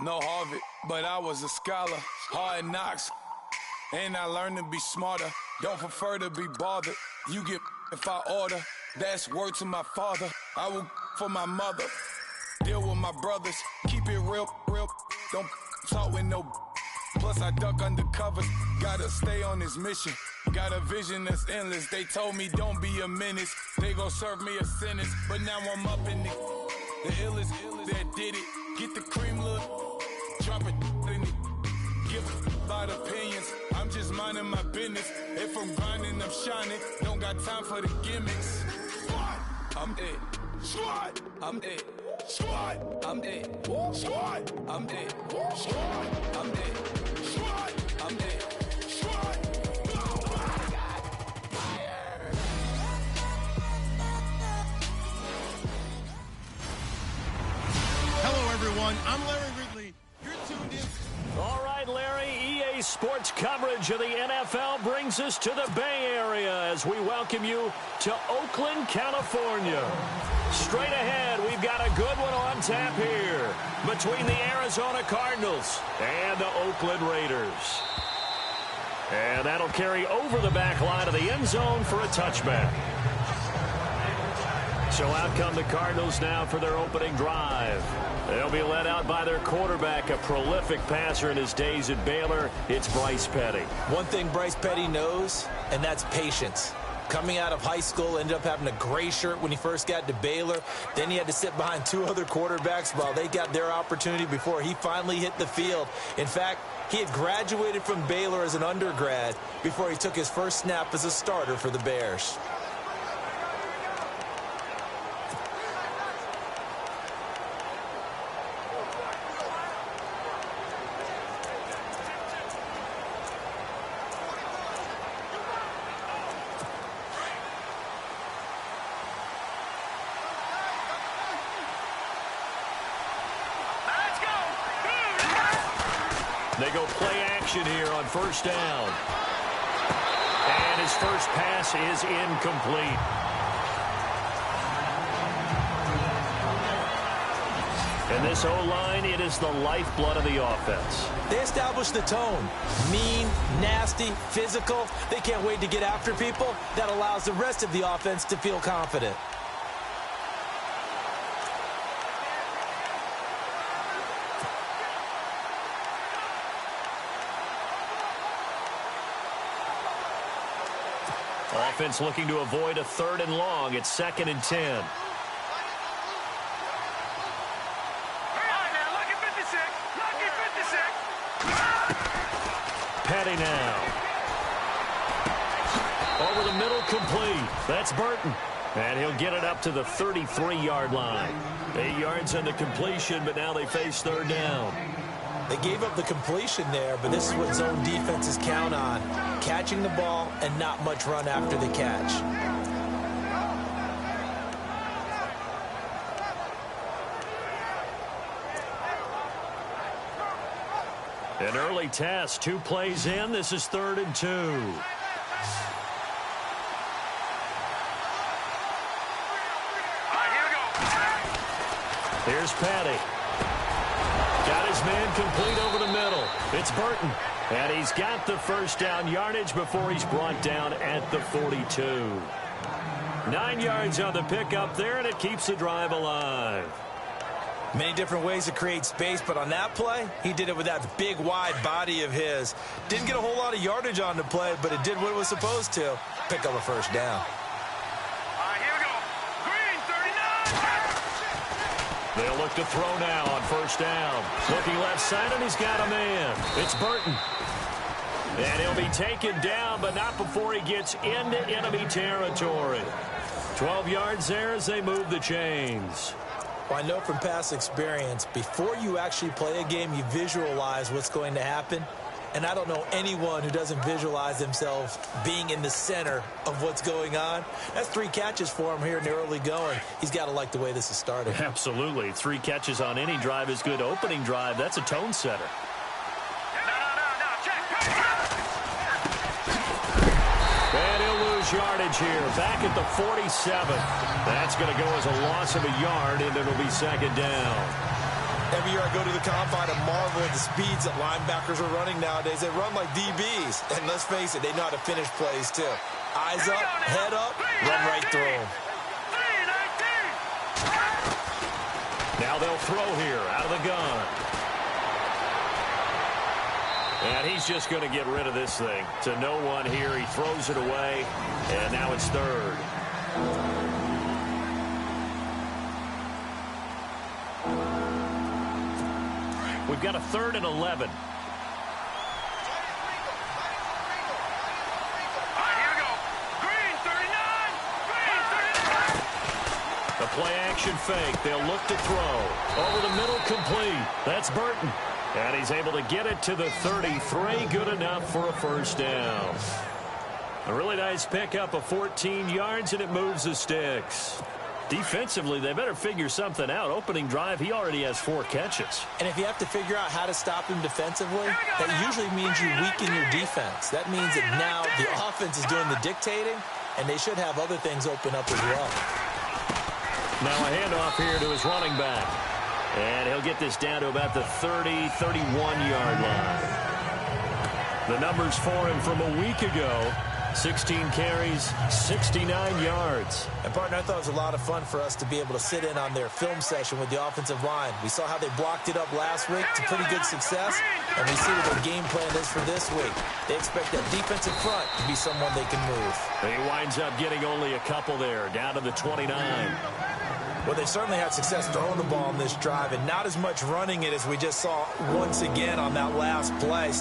No Harvard, but I was a scholar. Hard knocks, and I learned to be smarter. Don't prefer to be bothered. You get if I order. That's word to my father. I will for my mother. Deal with my brothers. Keep it real. Don't talk with no. Plus I duck under covers. Gotta stay on this mission. Got a vision that's endless. They told me don't be a menace. They gon' serve me a sentence. But now I'm up in the illest that did it. Get the cream look. Drop it in it. Give about opinions. I'm just minding my business. If I'm grinding, I'm shining. Don't got time for the gimmicks. I'm it. Squad. I'm it. Squad. I'm it. Squad. I'm it. Squad. I'm it. Squad. I'm it. Squad. Oh my God. Fire. Hello, everyone. I'm Larry Ridley. You're tuned in. All right, Larry, EA Sports coverage of the NFL brings us to the Bay Area as we welcome you to Oakland, California. Straight ahead, we've got a good one on tap here between the Arizona Cardinals and the Oakland Raiders. And that'll carry over the back line of the end zone for a touchback. So out come the Cardinals now for their opening drive. They'll be led out by their quarterback, a prolific passer in his days at Baylor. It's Bryce Petty. One thing Bryce Petty knows, and that's patience. Coming out of high school, ended up having a gray shirt when he first got to Baylor. Then he had to sit behind two other quarterbacks while they got their opportunity before he finally hit the field. In fact, he had graduated from Baylor as an undergrad before he took his first snap as a starter for the Bears. They go play action here on first down. And his first pass is incomplete. And this O-line, it is the lifeblood of the offense. They establish the tone. Mean, nasty, physical. They can't wait to get after people. That allows the rest of the offense to feel confident. Offense looking to avoid a 3rd and long. It's 2nd and 10. Petty now. Over the middle, complete. That's Burton. And he'll get it up to the 33-yard line. 8 yards on the completion, but now they face 3rd down. They gave up the completion there, but this is what zone defenses count on. Catching the ball and not much run after the catch. An early test, 2 plays in. This is 3rd and 2. Here's Petty. Got his man complete over the middle. It's Burton. And he's got the first down yardage before he's brought down at the 42. 9 yards on the pickup there, and it keeps the drive alive. Many different ways to create space, but on that play, he did it with that big, wide body of his. Didn't get a whole lot of yardage on the play, but it did what it was supposed to. Pick up a first down. They'll look to throw now on first down. Looking left side, and he's got a man. It's Burton. And he'll be taken down, but not before he gets into enemy territory. 12 yards there as they move the chains. Well, I know from past experience, before you actually play a game, you visualize what's going to happen. And I don't know anyone who doesn't visualize themselves being in the center of what's going on. That's 3 catches for him here in the early going. He's got to like the way this is started. Absolutely. 3 catches on any drive is good. Opening drive, that's a tone setter. And he'll lose yardage here. Back at the 47. That's going to go as a loss of a yard, and it'll be 2nd down. Every year I go to the combine and marvel at the speeds that linebackers are running nowadays. They run like DBs. And let's face it, they know how to finish plays too. Eyes up, head up, run right through them. Now they'll throw here out of the gun. And he's just going to get rid of this thing. To no one here. He throws it away. And now it's third. We've got a 3rd and 11. The play action fake. They'll look to throw. Over the middle, complete. That's Burton. And he's able to get it to the 33. Good enough for a first down. A really nice pickup of 14 yards, and it moves the sticks. Defensively, they better figure something out. Opening drive, he already has 4 catches. And if you have to figure out how to stop him defensively, that usually means you weaken your defense. That means that now the offense is doing the dictating, and they should have other things open up as well. Now a handoff here to his running back. And he'll get this down to about the 30, 31-yard line. The numbers for him from a week ago. 16 carries, 69 yards. And, partner, I thought it was a lot of fun for us to be able to sit in on their film session with the offensive line. We saw how they blocked it up last week to pretty good success, and we see what their game plan is for this week. They expect that defensive front to be someone they can move. He winds up getting only a couple there, down to the 29. Well, they certainly had success throwing the ball in this drive, and not as much running it as we just saw once again on that last play.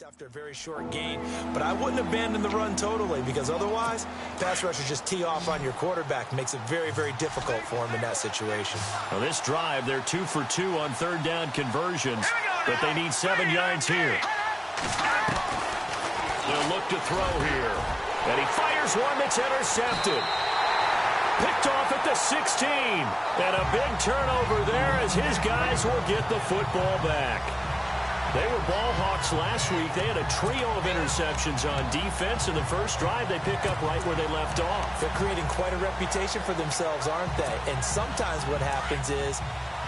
After a very short gain, but I wouldn't abandon the run totally, because otherwise pass rushers just tee off on your quarterback. Makes it very, very difficult for him in that situation. Well, this drive, they're 2 for 2 on 3rd down conversions, but they need 7 yards here. They'll look to throw here, and he fires one that's intercepted. Picked off at the 16, and a big turnover there as his guys will get the football back. They were ball hawks last week. They had a trio of interceptions on defense. In the first drive, they pick up right where they left off. They're creating quite a reputation for themselves, aren't they? And sometimes what happens is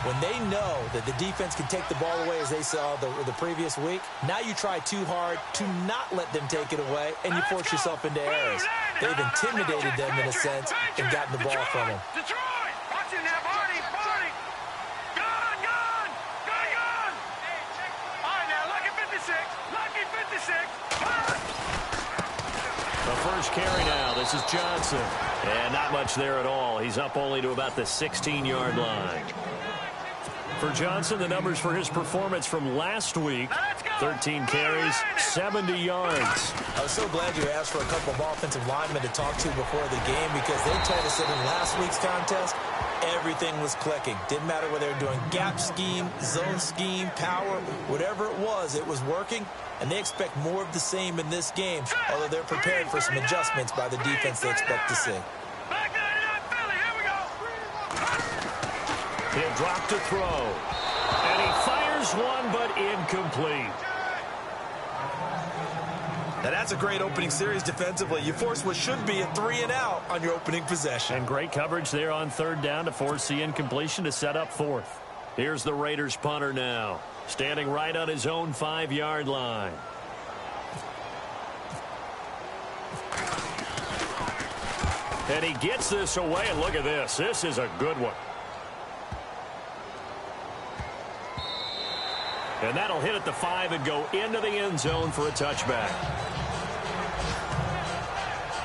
when they know that the defense can take the ball away, as they saw the previous week, now you try too hard to not let them take it away, and you force yourself into errors. They've intimidated them in a sense and gotten the ball from them. The first carry now. This is Johnson. And not much there at all. He's up only to about the 16-yard line. For Johnson, the numbers for his performance from last week, 13 carries, 70 yards. I was so glad you asked for a couple of offensive linemen to talk to before the game, because they told us that in last week's contest, everything was clicking. Didn't matter whether they were doing gap scheme, zone scheme, power, whatever it was working. And they expect more of the same in this game, although they're prepared for some adjustments by the defense they expect to see. He'll drop to throw. And he fires one, but incomplete. Now that's a great opening series defensively. You force what should be a 3-and-out on your opening possession. And great coverage there on 3rd down to force the incompletion to set up 4th. Here's the Raiders punter now, standing right on his own 5-yard line. And he gets this away, and look at this. This is a good one. And that'll hit at the 5 and go into the end zone for a touchback.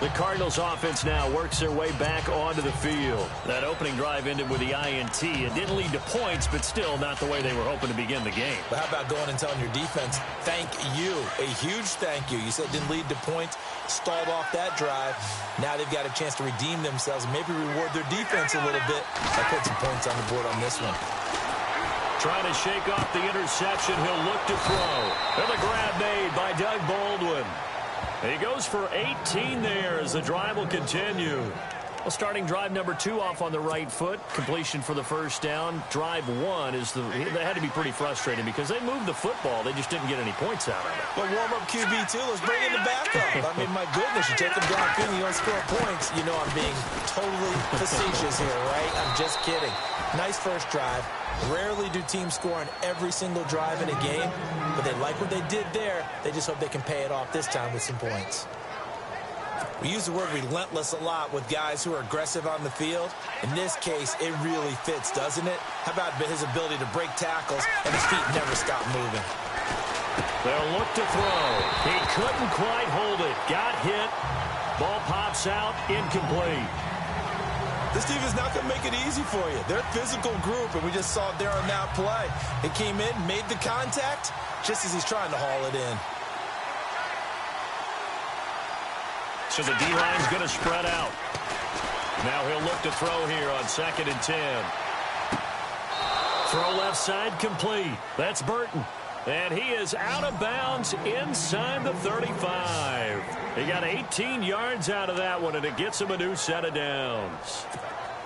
The Cardinals offense now works their way back onto the field. That opening drive ended with the INT. It didn't lead to points, but still not the way they were hoping to begin the game. But how about going and telling your defense, thank you, a huge thank you. You said it didn't lead to points, stalled off that drive. Now they've got a chance to redeem themselves and maybe reward their defense a little bit by putting some points on the board on this one. Trying to shake off the interception. He'll look to throw. And the grab made by Doug Baldwin. He goes for 18 there as the drive will continue. Well, starting drive number 2 off on the right foot. Completion for the first down. Drive 1 they had to be pretty frustrating because they moved the football. They just didn't get any points out of it. But warm-up QB, too. Let's bring in the backup. I mean, my goodness, you take them downfield and you don't score points. You know I'm being totally facetious here, right? I'm just kidding. Nice first drive. Rarely do teams score on every single drive in a game, but they like what they did there. They just hope they can pay it off this time with some points. We use the word relentless a lot with guys who are aggressive on the field. In this case, it really fits, doesn't it? How about his ability to break tackles and his feet never stop moving? They'll look to throw. He couldn't quite hold it. Got hit. Ball pops out. Incomplete. This team is not going to make it easy for you. They're a physical group, and we just saw it there on that play. It came in, made the contact, just as he's trying to haul it in. So the D-line's going to spread out. Now he'll look to throw here on 2nd and 10. Throw left side complete. That's Burton. And he is out of bounds inside the 35. He got 18 yards out of that one, and it gets him a new set of downs.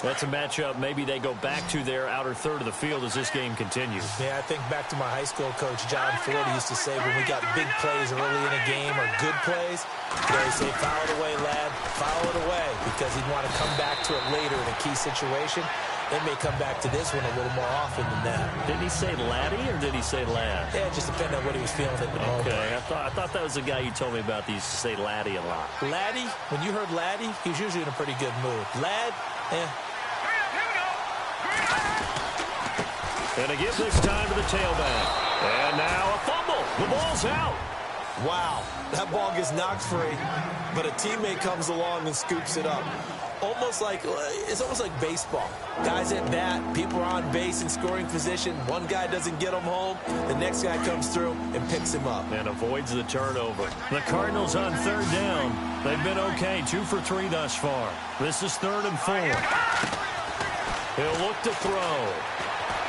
That's a matchup maybe they go back to their outer third of the field as this game continues. Yeah, I think back to my high school coach, John Ford, used to say when we got big plays early in a game or good plays, he'd say, foul it away, lad, foul it away, because he'd want to come back to it later in a key situation. They may come back to this one a little more often than that. Did he say laddie or did he say lad? Yeah, it just depended on what he was feeling at the moment. Okay, I thought that was the guy you told me about that used to say laddie a lot. Laddie, when you heard laddie, he was usually in a pretty good mood. Lad, And a give this time to the tailback. And now a fumble. The ball's out. Wow, that ball gets knocked free, but a teammate comes along and scoops it up. It's almost like baseball. Guys at bat, people are on base in scoring position. One guy doesn't get him home. The next guy comes through and picks him up. And avoids the turnover. The Cardinals on 3rd down. They've been okay, 2 for 3 thus far. This is 3rd and 4. He'll look to throw.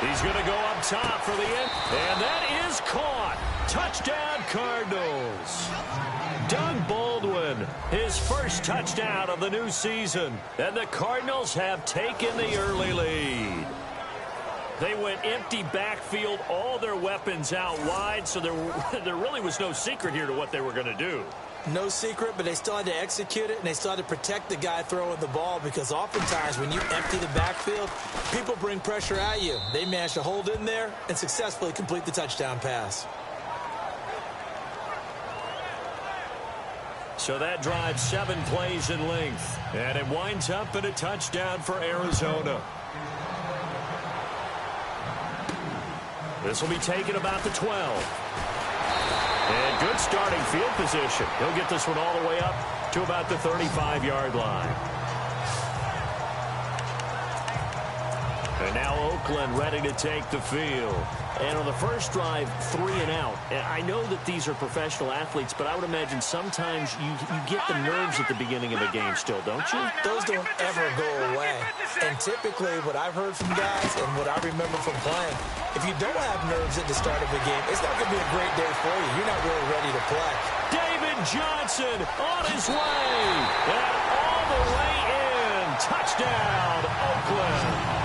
He's going to go up top for the end. And that is caught. Touchdown, Cardinals. Doug Baldwin, his first touchdown of the new season. And the Cardinals have taken the early lead. They went empty backfield, all their weapons out wide, so there really was no secret here to what they were going to do. No secret, but they still had to execute it, and they still had to protect the guy throwing the ball, because oftentimes when you empty the backfield, people bring pressure at you. They managed to hold in there and successfully complete the touchdown pass. So that drives 7 plays in length, and it winds up in a touchdown for Arizona. This will be taken about the 12. And good starting field position. He'll get this one all the way up to about the 35-yard line. And now Oakland ready to take the field. And on the first drive, 3 and out. And I know that these are professional athletes, but I would imagine sometimes you get the nerves at the beginning of a game still, don't you? Those don't ever go away. And typically what I've heard from guys and what I remember from playing, if you don't have nerves at the start of a game, it's not going to be a great day for you. You're not really ready to play. David Johnson on his way. And all the way in. Touchdown, Oakland.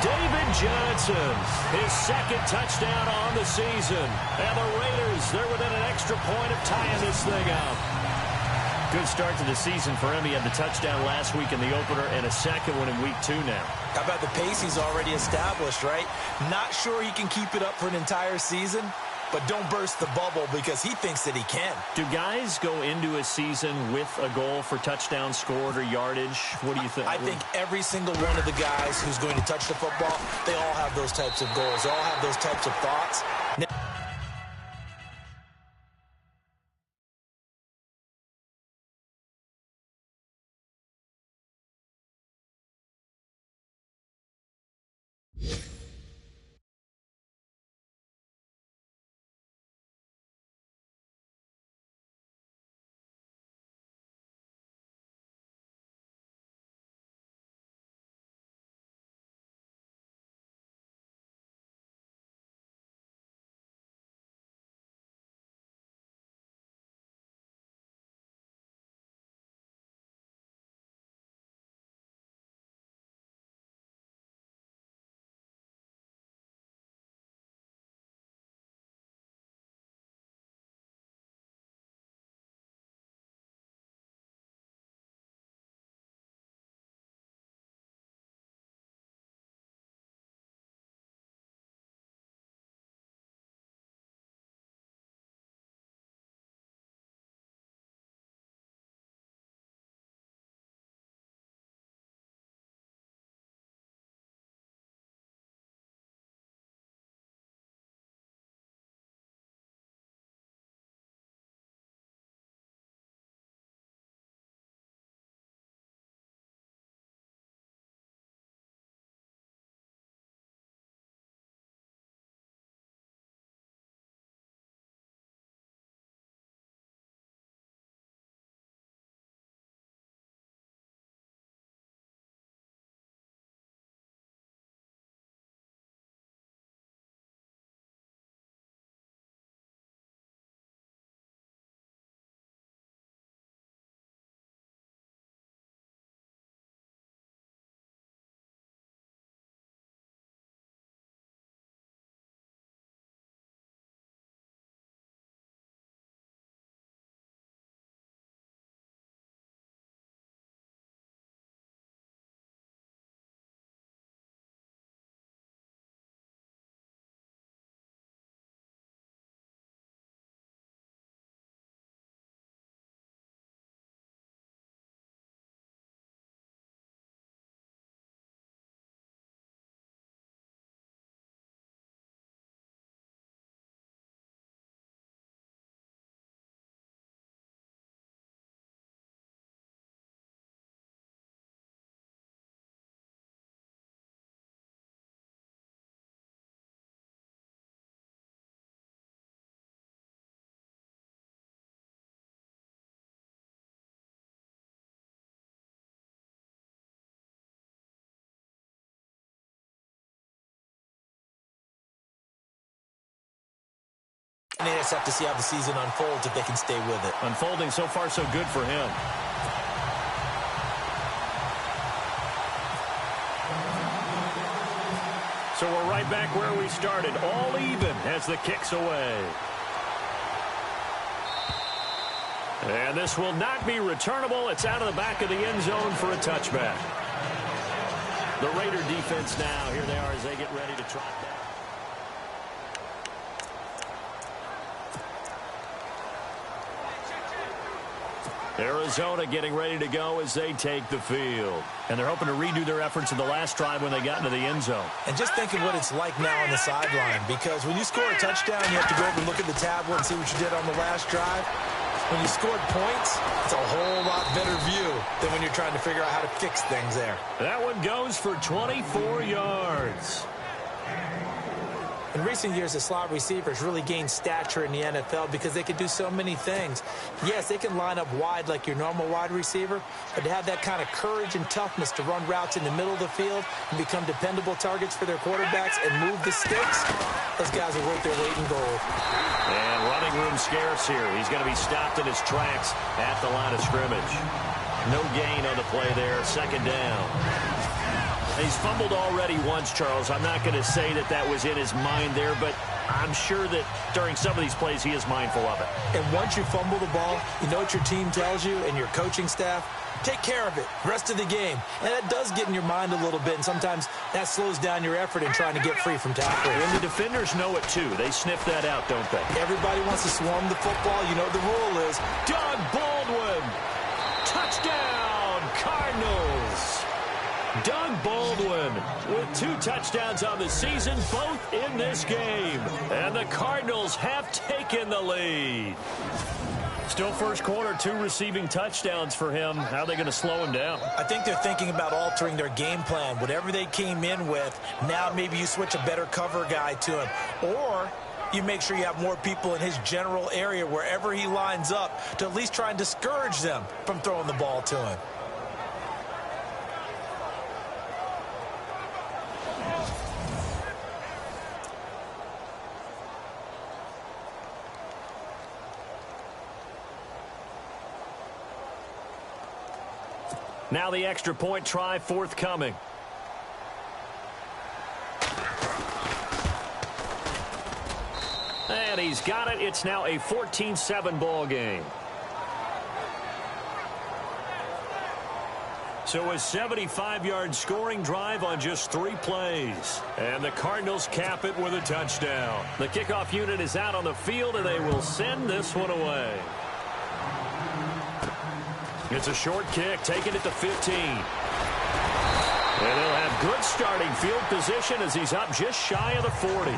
David Johnson, his 2nd touchdown on the season. And the Raiders, they're within an extra point of tying this thing up. Good start to the season for him. He had the touchdown last week in the opener and a 2nd one in week 2 now. How about the pace he's already established, right? Not sure he can keep it up for an entire season, but don't burst the bubble because he thinks that he can. Do guys go into a season with a goal for touchdowns scored or yardage? What do you think? I think every single one of the guys who's going to touch the football, they all have those types of goals. They all have those types of thoughts. And they just have to see how the season unfolds if they can stay with it. Unfolding so far so good for him. So we're right back where we started, all even as the kick's away. And this will not be returnable. It's out of the back of the end zone for a touchback. The Raider defense now, here they are as they get ready to trot back. Arizona getting ready to go as they take the field. And they're hoping to redo their efforts in the last drive when they got into the end zone. And just think of what it's like now on the sideline, because when you score a touchdown, you have to go over and look at the tablet and see what you did on the last drive. When you scored points, it's a whole lot better view than when you're trying to figure out how to fix things there. That one goes for 24 yards. In recent years, the slot receivers really gained stature in the NFL because they can do so many things. Yes, they can line up wide like your normal wide receiver, but to have that kind of courage and toughness to run routes in the middle of the field and become dependable targets for their quarterbacks and move the sticks, those guys are worth their weight in gold. And running room scarce here. He's going to be stopped in his tracks at the line of scrimmage. No gain on the play there. Second down. He's fumbled already once, Charles. I'm not going to say that that was in his mind there, but I'm sure that during some of these plays he is mindful of it. And once you fumble the ball, you know what your team tells you and your coaching staff? Take care of it, rest of the game. And that does get in your mind a little bit, and sometimes that slows down your effort in trying to get free from tackling. And the defenders know it, too. They sniff that out, don't they? Everybody wants to swarm the football. You know what the rule is. Doug Baldwin. Touchdown, Cardinals. Doug Baldwin with 2 touchdowns on the season, both in this game. And the Cardinals have taken the lead. Still first quarter, 2 receiving touchdowns for him. How are they going to slow him down? I think they're thinking about altering their game plan. Whatever they came in with, now maybe you switch a better cover guy to him. Or you make sure you have more people in his general area wherever he lines up to at least try and discourage them from throwing the ball to him. Now the extra point try forthcoming. And he's got it. It's now a 14-7 ball game. So a 75-yard scoring drive on just 3 plays. And the Cardinals cap it with a touchdown. The kickoff unit is out on the field, and they will send this one away. It's a short kick, taking it to 15. And he'll have good starting field position as he's up just shy of the 40.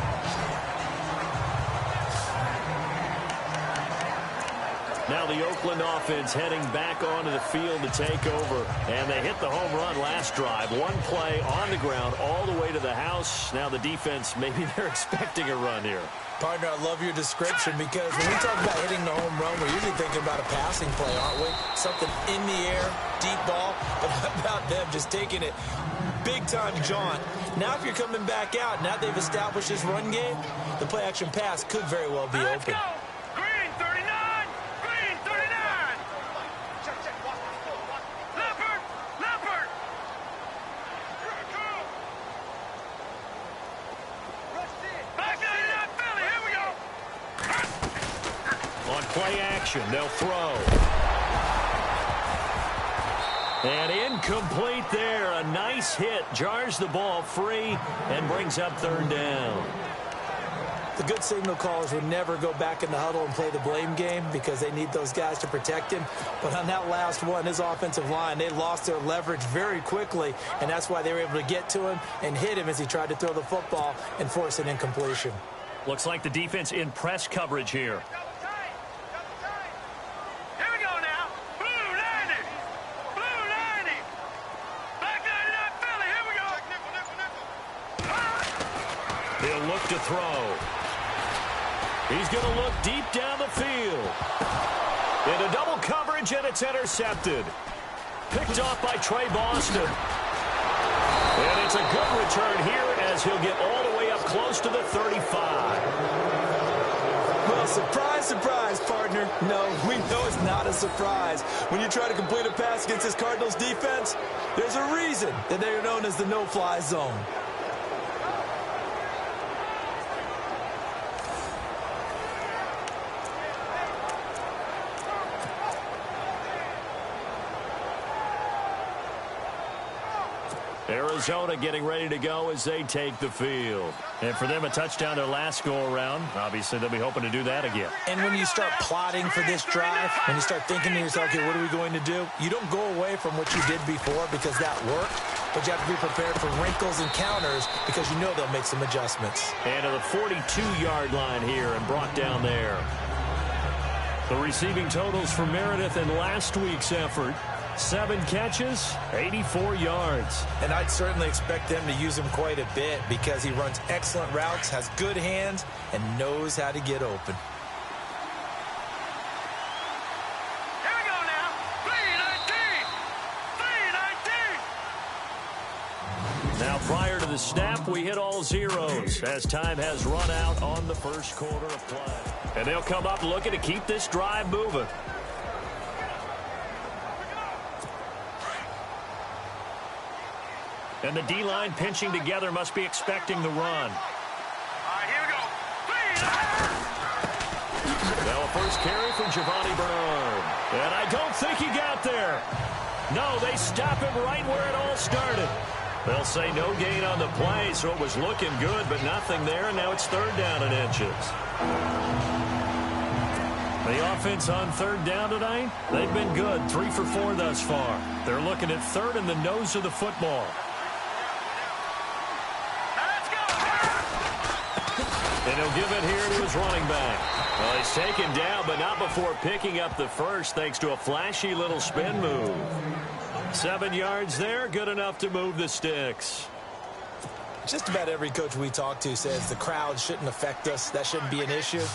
Now the Oakland offense heading back onto the field to take over. And they hit the home run last drive. 1 play on the ground all the way to the house. Now the defense, maybe they're expecting a run here. Partner, I love your description because when we talk about hitting the home run, we're usually thinking about a passing play, aren't we? Something in the air, deep ball, but how about them just taking it big-time jaunt? Now if you're coming back out, now they've established this run game, the play-action pass could very well be open. Go! Green 39! Green 39! Leopard! Leopard! Back 99 Philly, here we go! On play action, they'll throw. And incomplete there. A nice hit. Jars the ball free and brings up 3rd down. The good signal callers would never go back in the huddle and play the blame game because they need those guys to protect him. But on that last one, his offensive line, they lost their leverage very quickly, and that's why they were able to get to him and hit him as he tried to throw the football and force an incompletion. Looks like the defense in press coverage here. Here we go now. Blue 90. Blue 90. Back 99 Philly, here we go. He'll look to throw. He's going to look deep down the field. Into double coverage, and it's intercepted. Picked off by Trey Boston. And it's a good return here as he'll get all the way up close to the 35. Well Surprise, surprise, partner. No, we know it's not a surprise. When you try to complete a pass against this Cardinals defense, there's a reason that they are known as the no-fly zone. Arizona getting ready to go as they take the field. And for them, a touchdown their last go-around. Obviously, they'll be hoping to do that again. And when you start plotting for this drive, when you start thinking to yourself, okay, what are we going to do? You don't go away from what you did before because that worked, but you have to be prepared for wrinkles and counters because you know they'll make some adjustments. And to the 42-yard line here and brought down there. The receiving totals for Meredith in last week's effort. 7 catches, 84 yards. And I'd certainly expect them to use him quite a bit because he runs excellent routes, has good hands, and knows how to get open. Here we go now. 3-19. Now, prior to the snap, we hit all zeros as time has run out on the first quarter of play. And they'll come up looking to keep this drive moving. And the D-line pinching together must be expecting the run. All right, here we go. 3-19. Now a first carry from Giovanni Bernard. And I don't think he got there. No, they stop him right where it all started. They'll say no gain on the play, so it was looking good, but nothing there, and now it's 3rd down and inches. The offense on 3rd down tonight, they've been good, 3 for 4 thus far. They're looking at 3rd in the nose of the football. And he'll give it here to his running back. Well, he's taken down, but not before picking up the first, thanks to a flashy little spin move. 7 yards there, good enough to move the sticks. Just about every coach we talk to says the crowd shouldn't affect us. That shouldn't be an issue.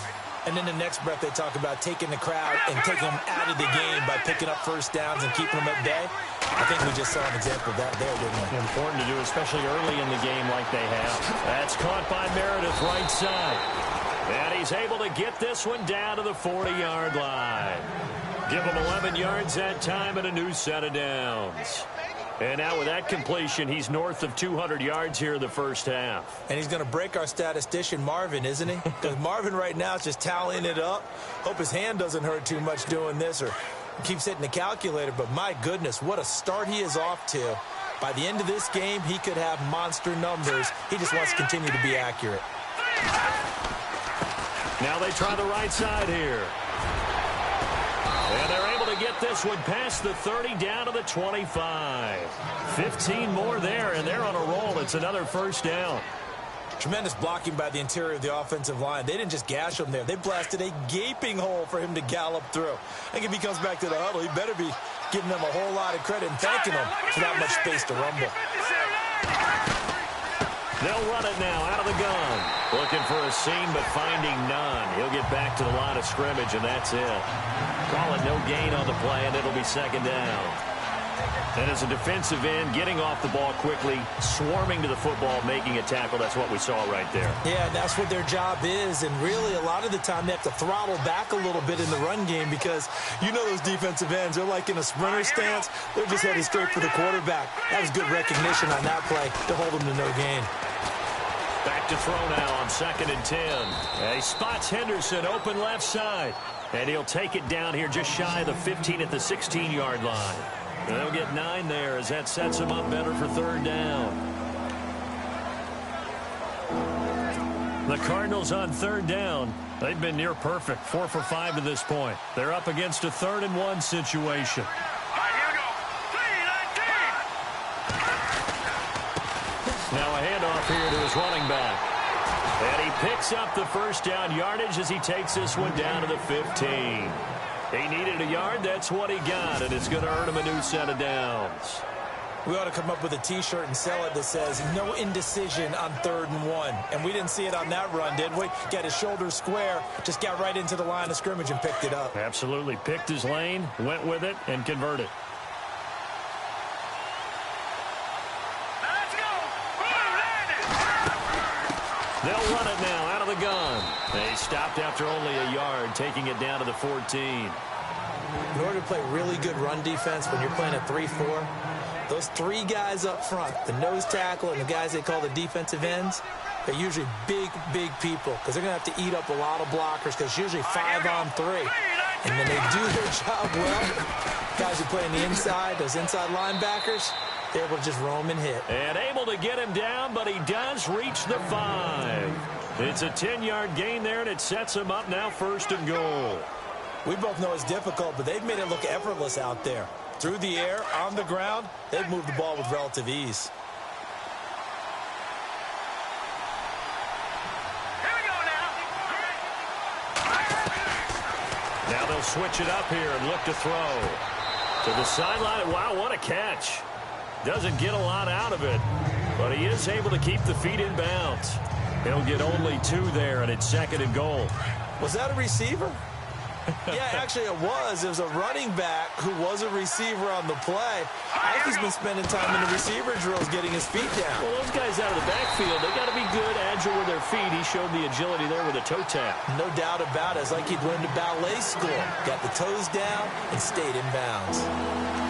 And then the next breath, they talk about taking the crowd and taking them out of the game by picking up first downs and keeping them at bay. I think we just saw an example of that there, didn't we? Important to do, especially early in the game like they have. That's caught by Meredith right side. And he's able to get this one down to the 40-yard line. Give him 11 yards that time and a new set of downs. And now with that completion, he's north of 200 yards here in the first half. And he's going to break our statistician, Marvin, isn't he? Because Marvin right now is just tallying it up. Hope his hand doesn't hurt too much doing this or keeps hitting the calculator. But my goodness, what a start he is off to. By the end of this game, he could have monster numbers. He just wants to continue to be accurate. Now they try the right side here. And they're able to get this one past the 30 down to the 25. 15 more there, and they're on a roll. It's another first down. Tremendous blocking by the interior of the offensive line. They didn't just gash him there. They blasted a gaping hole for him to gallop through. I think if he comes back to the huddle, he better be giving them a whole lot of credit and thanking them for that much space to rumble. They'll run it now out of the gun. Looking for a seam, but finding none. He'll get back to the line of scrimmage, and that's it. Call it no gain on the play, and it'll be 2nd down. And as a defensive end, getting off the ball quickly, swarming to the football, making a tackle, that's what we saw right there. Yeah, that's what their job is, and really a lot of the time they have to throttle back a little bit in the run game because you know those defensive ends, they're like in a sprinter stance. They're just headed straight for the quarterback. That was good recognition on that play to hold them to no gain. Back to throw now on 2nd and 10. And he spots Henderson open left side. And he'll take it down here just shy of the 15 at the 16-yard line. And they'll get 9 there as that sets him up better for 3rd down. The Cardinals on 3rd down. They've been near perfect, 4 for 5 to this point. They're up against a 3rd and 1 situation. Now a handoff here to his running back. And he picks up the first down yardage as he takes this one down to the 15. He needed a yard. That's what he got, and it's going to earn him a new set of downs. We ought to come up with a T-shirt and sell it that says no indecision on 3rd and 1. And we didn't see it on that run, did we? Got his shoulders square, just got right into the line of scrimmage and picked it up. Absolutely. Picked his lane, went with it, and converted. They'll run it now out of the gun. They stopped after only a yard, taking it down to the 14. In order to play really good run defense when you're playing a 3-4, those three guys up front, the nose tackle and the guys they call the defensive ends, they're usually big, big people because they're going to have to eat up a lot of blockers because it's usually 5-on-3. And when they do their job well, guys who play on the inside, those inside linebackers, they're able to just roam and hit. And able to get him down, but he does reach the 5. It's a 10-yard gain there, and it sets him up now 1st and goal. We both know it's difficult, but they've made it look effortless out there. Through the air, on the ground, they've moved the ball with relative ease. Here we go now. Now they'll switch it up here and look to throw. To the sideline. Wow, what a catch. Doesn't get a lot out of it, but he is able to keep the feet in bounds. He'll get only 2 there, and it's 2nd and goal. Was that a receiver? Yeah, actually it was. It was a running back who was a receiver on the play. I think he's been spending time in the receiver drills getting his feet down. Well, those guys out of the backfield, they got to be good, agile with their feet. He showed the agility there with a toe tap. No doubt about it. It's like he'd learned to ballet school. Got the toes down and stayed in bounds.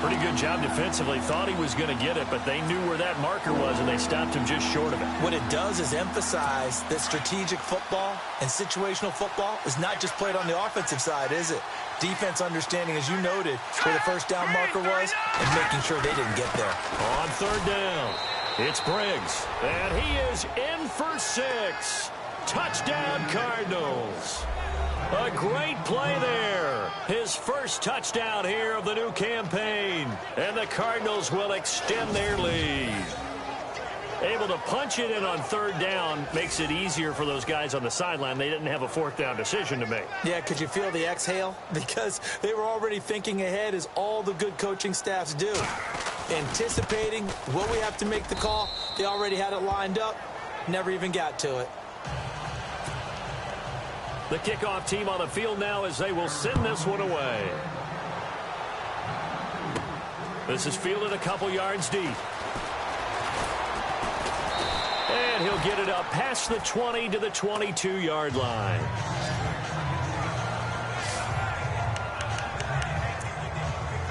Pretty good job defensively. Thought he was going to get it, but they knew where that marker was, and they stopped him just short of it. What it does is emphasize that strategic football and situational football is not just played on the offensive side, is it? Defense understanding, as you noted, where the first down marker was and making sure they didn't get there. On 3rd down, it's Briggs, and he is in for 6. Touchdown, Cardinals. A great play there. His first touchdown here of the new campaign. And the Cardinals will extend their lead. Able to punch it in on 3rd down makes it easier for those guys on the sideline. They didn't have a 4th down decision to make. Yeah, could you feel the exhale? Because they were already thinking ahead, as all the good coaching staffs do. Anticipating, will we have to make the call? They already had it lined up. Never even got to it. The kickoff team on the field now as they will send this one away. This is fielded a couple yards deep. And he'll get it up past the 20 to the 22-yard line.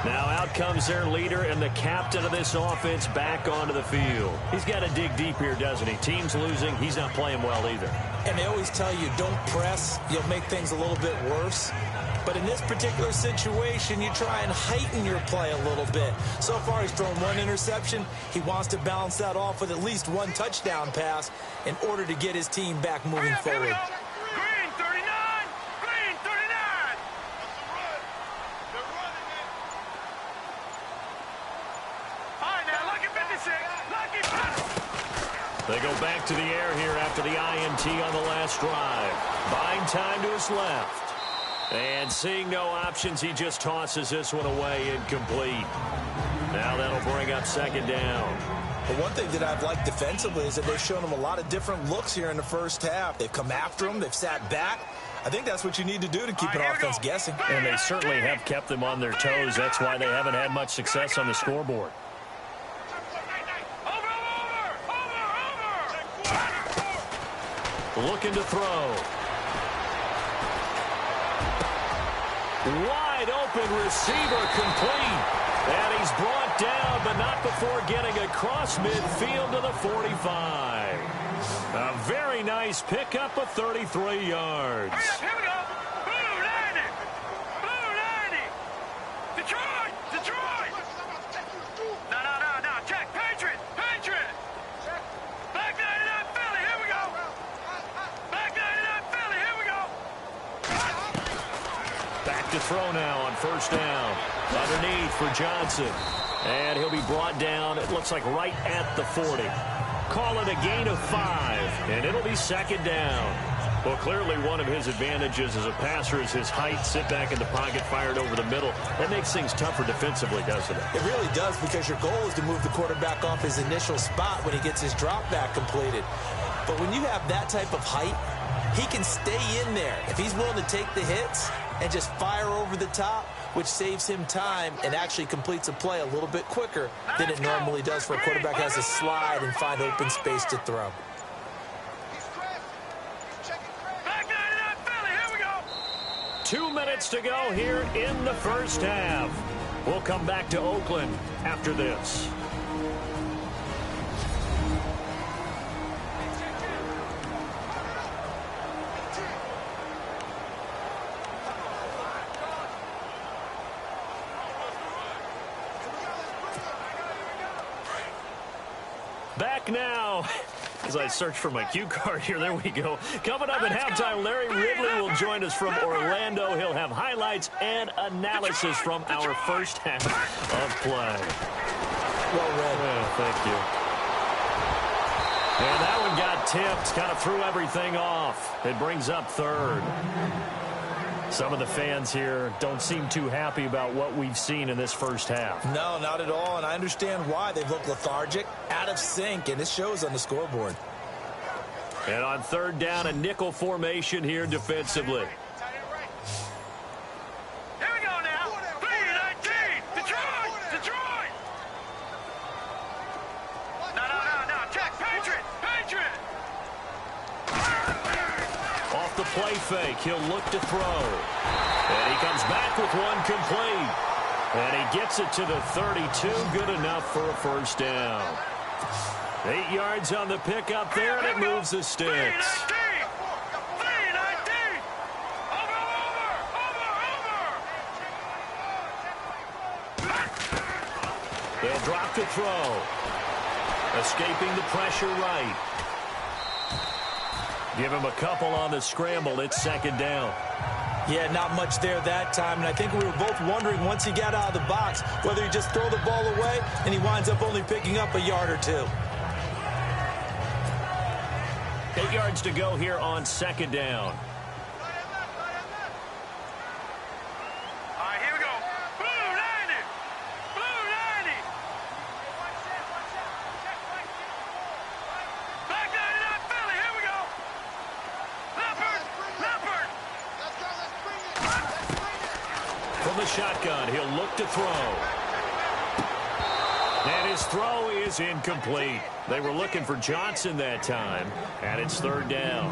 Now out comes their leader and the captain of this offense back onto the field. He's got to dig deep here, doesn't he? Team's losing. He's not playing well either. And they always tell you, don't press. You'll make things a little bit worse. But in this particular situation, you try and heighten your play a little bit. So far, he's thrown 1 interception. He wants to balance that off with at least 1 touchdown pass in order to get his team back moving forward. Green 39. Green 39. All right, now, lucky 56. Lucky 50. They go back to the air here after the INT on the last drive. Buying time to his left. And seeing no options, he just tosses this one away incomplete. Now that'll bring up 2nd down. But one thing that I've liked defensively is that they've shown him a lot of different looks here in the first half. They've come after him. They've sat back. I think that's what you need to do to keep an offense guessing. And they certainly have kept them on their toes. That's why they haven't had much success on the scoreboard. Looking to throw. Wide open receiver complete. And he's brought down, but not before getting across midfield to the 45. A very nice pickup of 33 yards. Here we go. Blue 90. Blue 90. Detroit. Detroit. No. Check. Patriot. Back 99 Philly. Here we go. Back 99 Philly. Here we go. Back to throw now on 1st down. Underneath for Johnson. And he'll be brought down, it looks like right at the 40. Call it a gain of 5, and it'll be 2nd down. Well, clearly one of his advantages as a passer is his height. Sit back in the pocket, fired over the middle. That makes things tougher defensively, doesn't it? It really does, because your goal is to move the quarterback off his initial spot when he gets his drop back completed. But when you have that type of height, he can stay in there. If he's willing to take the hits and just fire over the top, which saves him time and actually completes a play a little bit quicker than it normally does for a quarterback who has to slide and find open space to throw. 2 minutes to go here in the first half. We'll come back to Oakland after this. Back now, as I search for my cue card here, there we go. Coming up at halftime, Larry Ridley will join us from Orlando. He'll have highlights and analysis from our first half of play. Well read. Oh, thank you. And that one got tipped, kind of threw everything off. It brings up third. Some of the fans here don't seem too happy about what we've seen in this first half. No, not at all, and I understand why. They've looked lethargic, out of sync, and it shows on the scoreboard. And on third down, a nickel formation here defensively. Here we go now. 3-19. Detroit. Detroit. No. Check. Patriot. Off the play fake, he'll look to throw. And he comes back with one complete. And he gets it to the 32. Good enough for a first down. 8 yards on the pickup there, and it moves the sticks. 3-19. Over. They'll drop the throw. Escaping the pressure right. Give him a couple on the scramble. It's second down. Yeah, not much there that time, and I think we were both wondering once he got out of the box whether he just throw the ball away and he winds up only picking up a yard or two. 8 yards to go here on second down. All right, here we go. Blue 90. Back 99 Philly. Here we go. Leopard. From the shotgun, he'll look to throw. And his throw is incomplete. They were looking for Johnson that time, and it's third down.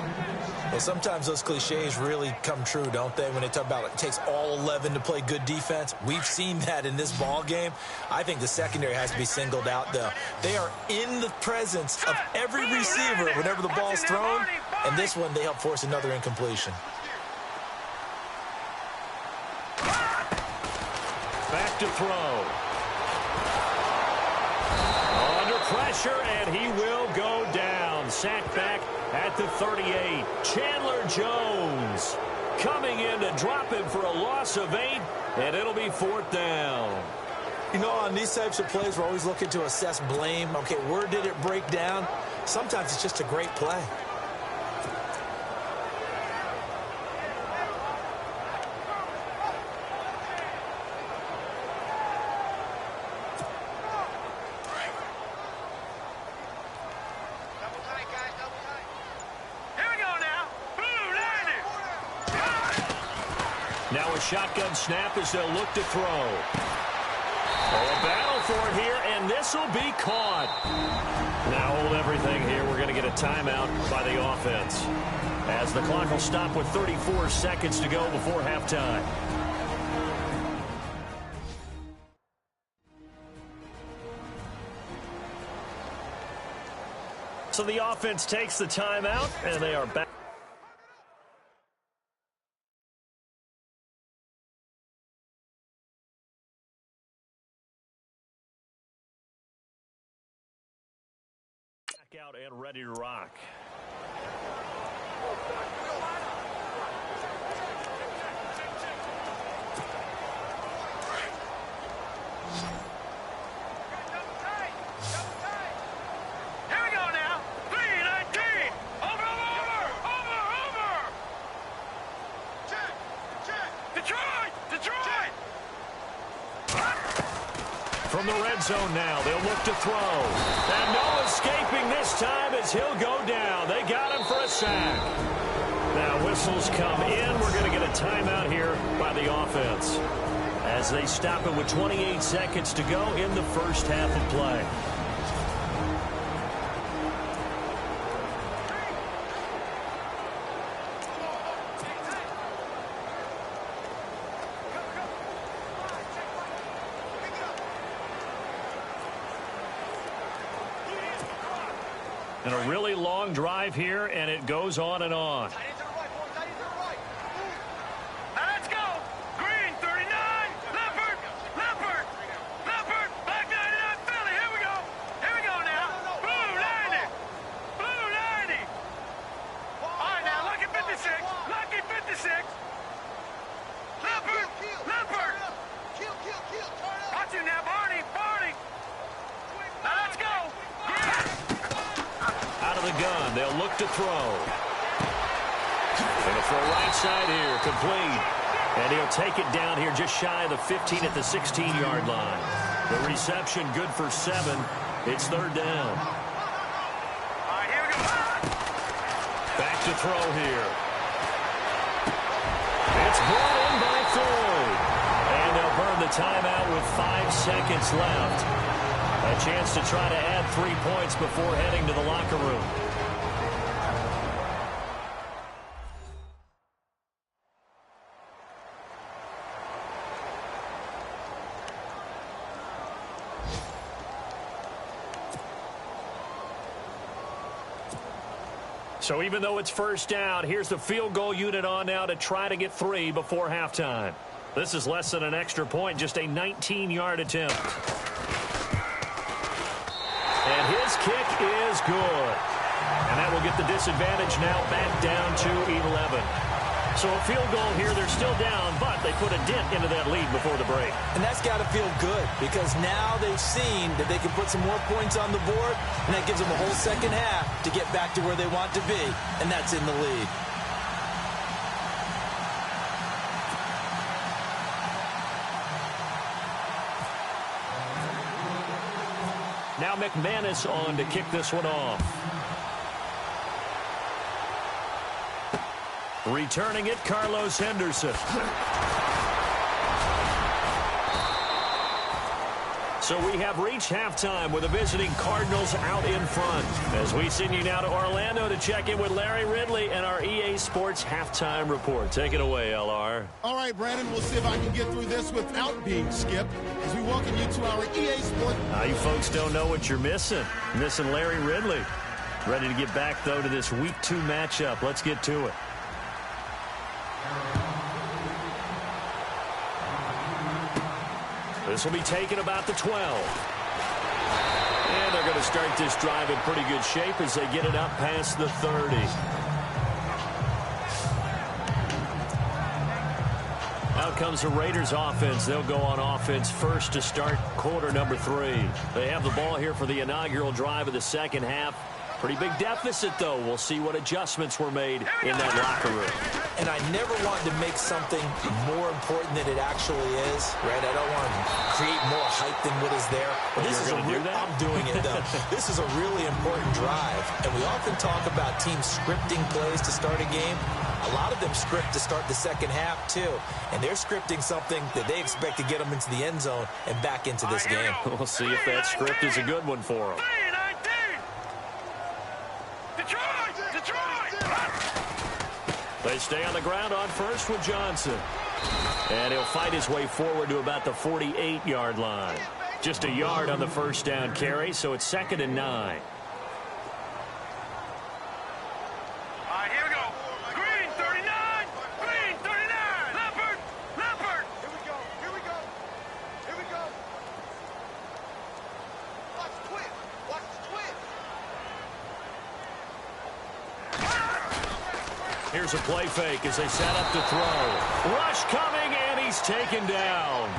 Well, sometimes those cliches really come true, don't they? When they talk about it takes all 11 to play good defense. We've seen that in this ball game. I think the secondary has to be singled out, though. They are in the presence of every receiver whenever the ball's thrown, and this one they help force another incompletion. Back to throw. Under pressure, and he will go down. Sacked back at the 38. Chandler Jones coming in to drop him for a loss of 8, and it'll be fourth down. You know, on these types of plays, we're always looking to assess blame. Okay, where did it break down? Sometimes it's just a great play. Now a shotgun snap as they'll look to throw. Oh, a battle for it here, and this will be caught. Now hold everything here. We're going to get a timeout by the offense, as the clock will stop with 34 seconds to go before halftime. So the offense takes the timeout, and they are back. Out and ready to rock. Here we go now. 3-19. Over. Check. Detroit. From the red zone now, they'll look to throw. And no escaping this time as he'll go down. They got him for a sack. Now whistles come in. We're going to get a timeout here by the offense, as they stop it with 28 seconds to go in the first half of play. And a really long drive here, and it goes on and on. Now let's go. Green, 39. Leopard. Black 99, Philly. Here we go. Now. Blue 90. All right, now, lucky 56. Leopard. Watch you now, Barney. Now let's go. Out of the gun, they'll look to throw. Going to throw right side here, complete. And he'll take it down here just shy of the 15 at the 16-yard line. The reception good for 7. It's third down. All right, here we go. Back to throw here. It's brought in by Floyd. And they'll burn the timeout with 5 seconds left. A chance to try to add 3 points before heading to the locker room. So even though it's first down, here's the field goal unit on now to try to get 3 before halftime. This is less than an extra point, just a 19-yard attempt. And his kick is good. And that will get the disadvantage now back down to 11. So a field goal here, they're still down, but they put a dent into that lead before the break. And that's got to feel good because now they've seen that they can put some more points on the board, and that gives them a whole second half to get back to where they want to be, and that's in the lead. Now McManus on to kick this one off. Returning it, Carlos Henderson. So we have reached halftime with the visiting Cardinals out in front. As we send you now to Orlando to check in with Larry Ridley and our EA Sports halftime report. Take it away, LR. All right, Brandon, we'll see if I can get through this without being skipped as we welcome you to our EA Sports. You folks don't know what you're missing. Missing Larry Ridley. Ready to get back, though, to this Week 2 matchup. Let's get to it. This will be taken about the 12. And they're going to start this drive in pretty good shape as they get it up past the 30. Out comes the Raiders offense. They'll go on offense first to start quarter number 3. They have the ball here for the inaugural drive of the second half. Pretty big deficit, though. We'll see what adjustments were made in that locker room. And I never want to make something more important than it actually is, right? I don't want to create more hype than what is there. But this is I'm doing it, though. This is a really important drive. And we often talk about teams scripting plays to start a game. A lot of them script to start the second half, too. And they're scripting something that they expect to get them into the end zone and back into this game. We'll see if that script is a good one for them. They stay on the ground on first with Johnson. And he'll fight his way forward to about the 48-yard line. Just a yard on the first down carry, so it's 2nd and 9. All right, here we go. Green, 39. Leopard. Here we go. Watch the twist. Here's a play fake as they set up to throw. Rush coming, and he's taken down.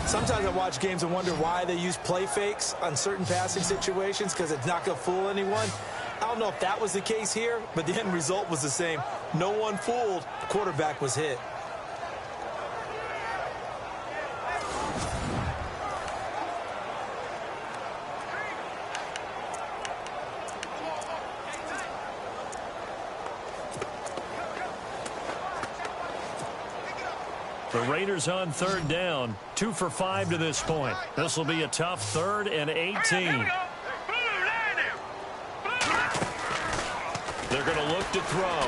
Sometimes I watch games and wonder why they use play fakes on certain passing situations because it's not going to fool anyone. I don't know if that was the case here, but the end result was the same. No one fooled. The quarterback was hit. The Raiders on third down, 2 for 5 to this point. This will be a tough 3rd and 18. They're going to look to throw.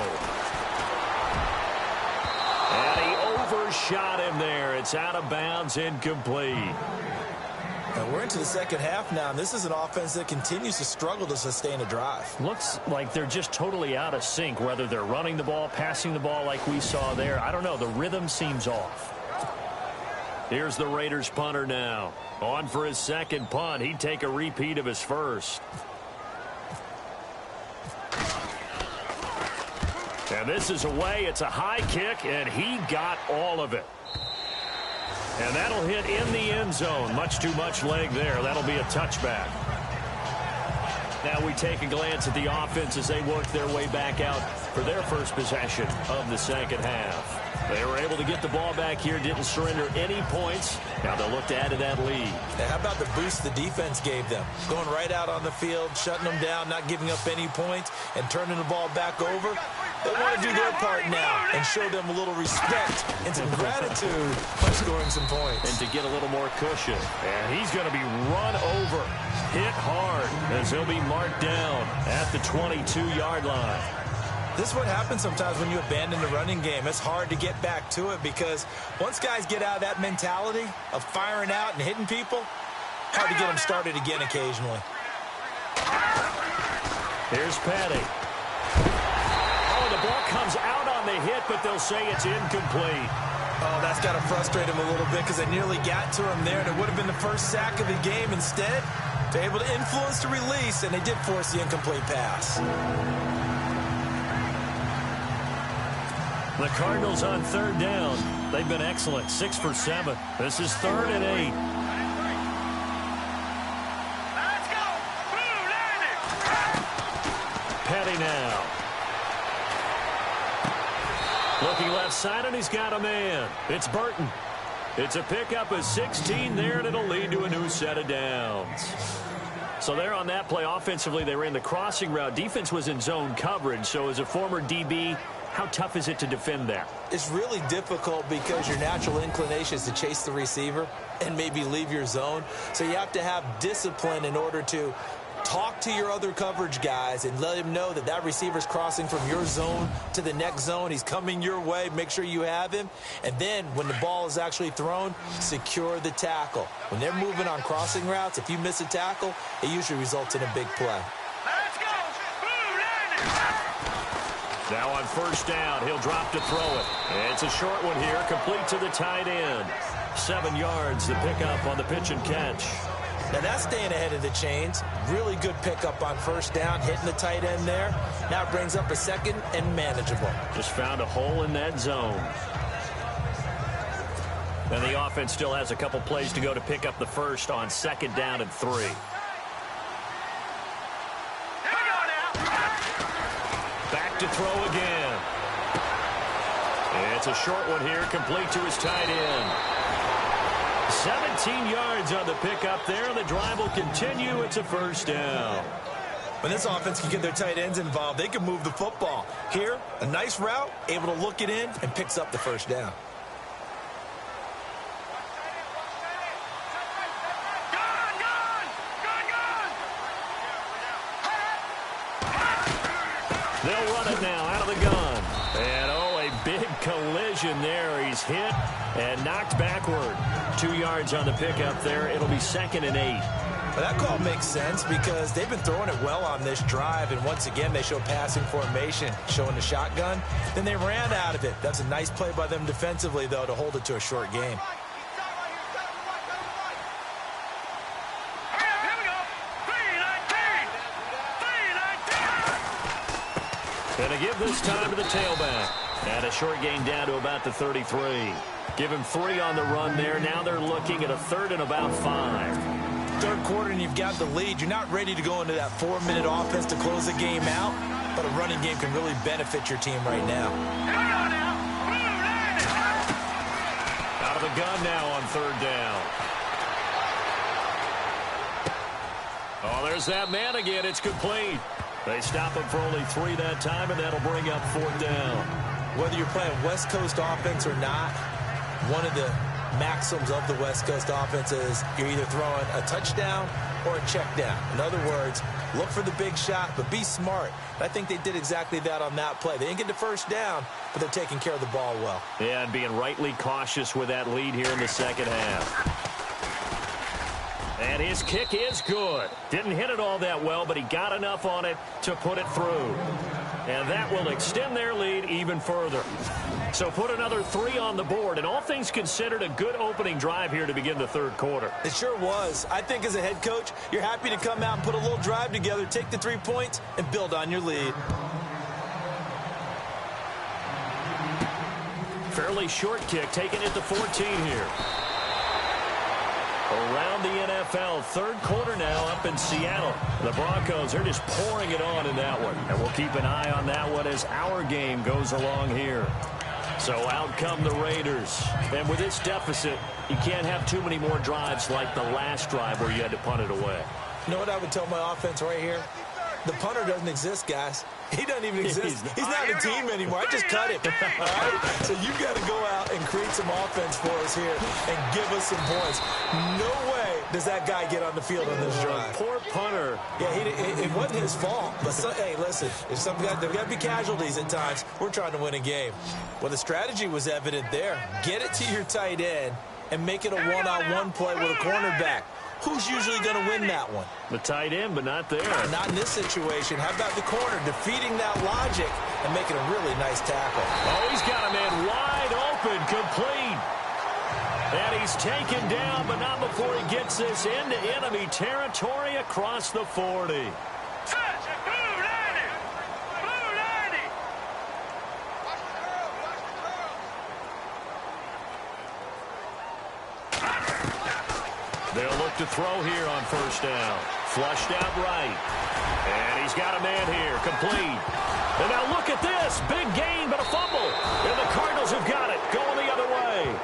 And he overshot him there. It's out of bounds, incomplete. And we're into the second half now, and this is an offense that continues to struggle to sustain a drive. Looks like they're just totally out of sync, whether they're running the ball, passing the ball like we saw there. I don't know. The rhythm seems off. Here's the Raiders punter now. On for his second punt. He'd take a repeat of his first. And this is away. It's a high kick, and he got all of it. And that'll hit in the end zone. Much too much leg there. That'll be a touchback. Now we take a glance at the offense as they work their way back out for their first possession of the second half. They were able to get the ball back here, didn't surrender any points. Now they'll look to add to that lead. Now, how about the boost the defense gave them? Going right out on the field, shutting them down, not giving up any points, and turning the ball back over. They want to do their part now and show them a little respect and some gratitude by scoring some points. And to get a little more cushion. And he's going to be run over, hit hard, as he'll be marked down at the 22-yard line. This is what happens sometimes when you abandon the running game. It's hard to get back to it because once guys get out of that mentality of firing out and hitting people, hard to get them started again occasionally. Here's Petty. Oh, the ball comes out on the hit, but they'll say it's incomplete. Oh, that's got to frustrate him a little bit because they nearly got to him there, and it would have been the first sack of the game. Instead, they're able to influence the release, and they did force the incomplete pass. The Cardinals on third down. They've been excellent, 6 for 7. This is 3rd and 8. Let's go! Blue landing! Petty now. Looking left side, and he's got a man. It's Burton. It's a pickup of 16 there, and it'll lead to a new set of downs. So there on that play, offensively, they ran the crossing route. Defense was in zone coverage, so as a former DB, how tough is it to defend that? It's really difficult because your natural inclination is to chase the receiver and maybe leave your zone. So you have to have discipline in order to talk to your other coverage guys and let him know that that receiver's crossing from your zone to the next zone. He's coming your way. Make sure you have him. And then when the ball is actually thrown, secure the tackle. When they're moving on crossing routes, if you miss a tackle, it usually results in a big play. Let's go! Blue landing! Now on first down, he'll drop to throw it. It's a short one here, complete to the tight end. 7 yards, the pickup on the pitch and catch. Now that's staying ahead of the chains. Really good pickup on first down, hitting the tight end there. Now it brings up a second and manageable. Just found a hole in that zone. And the offense still has a couple plays to go to pick up the first on 2nd down and 3. Back to throw again. It's a short one here, complete to his tight end. 17 yards on the pickup there, and the drive will continue. It's a first down. When this offense can get their tight ends involved, they can move the football. Here, a nice route, able to look it in, and picks up the first down. They'll run it now out of the gun. And, oh, a big collision there. He's hit and knocked backward. 2 yards on the pickup there. It'll be 2nd and 8. Well, that call makes sense because they've been throwing it well on this drive, and once again they show passing formation, showing the shotgun. Then they ran out of it. That's a nice play by them defensively, though, to hold it to a short game. And a give this time to the tailback. And a short gain down to about the 33. Give him 3 on the run there. Now they're looking at a 3rd and about 5. Third quarter and you've got the lead. You're not ready to go into that 4-minute offense to close the game out, but a running game can really benefit your team right now. Out of the gun now on 3rd down. Oh, there's that man again. It's complete. They stop him for only 3 that time, and that'll bring up 4th down. Whether you're playing West Coast offense or not, one of the maxims of the West Coast offense is you're either throwing a touchdown or a check down. In other words, look for the big shot, but be smart. I think they did exactly that on that play. They didn't get the first down, but they're taking care of the ball well. Yeah, and being rightly cautious with that lead here in the second half. And his kick is good. Didn't hit it all that well, but he got enough on it to put it through. And that will extend their lead even further. So put another 3 on the board, and all things considered, a good opening drive here to begin the third quarter. It sure was. I think as a head coach, you're happy to come out and put a little drive together, take the 3 points, and build on your lead. Fairly short kick, taking it to 14 here. Around the NFL, third quarter now up in Seattle. The Broncos, they're just pouring it on in that one. And we'll keep an eye on that one as our game goes along here. So out come the Raiders. And with this deficit, you can't have too many more drives like the last drive where you had to punt it away. You know what I would tell my offense right here? The punter doesn't exist, guys. He doesn't even exist. He's not a team anymore. I just cut him. All right? So you've got to go out and create some offense for us here and give us some points. No way does that guy get on the field on this drive. Poor punter. Yeah, it wasn't his fault. But, hey, listen, there's got to be casualties at times. We're trying to win a game. Well, the strategy was evident there. Get it to your tight end and make it a one-on-one play with a cornerback. Who's usually going to win that one? The tight end, but not there. Not in this situation. How about the corner defeating that logic and making a really nice tackle? Oh, he's got a man wide open, complete. And he's taken down, but not before he gets this into enemy territory across the 40. They'll look to throw here on first down. Flushed out right. And he's got a man here, complete. And now look at this. Big gain, but a fumble. And the Cardinals have got it, going the other way.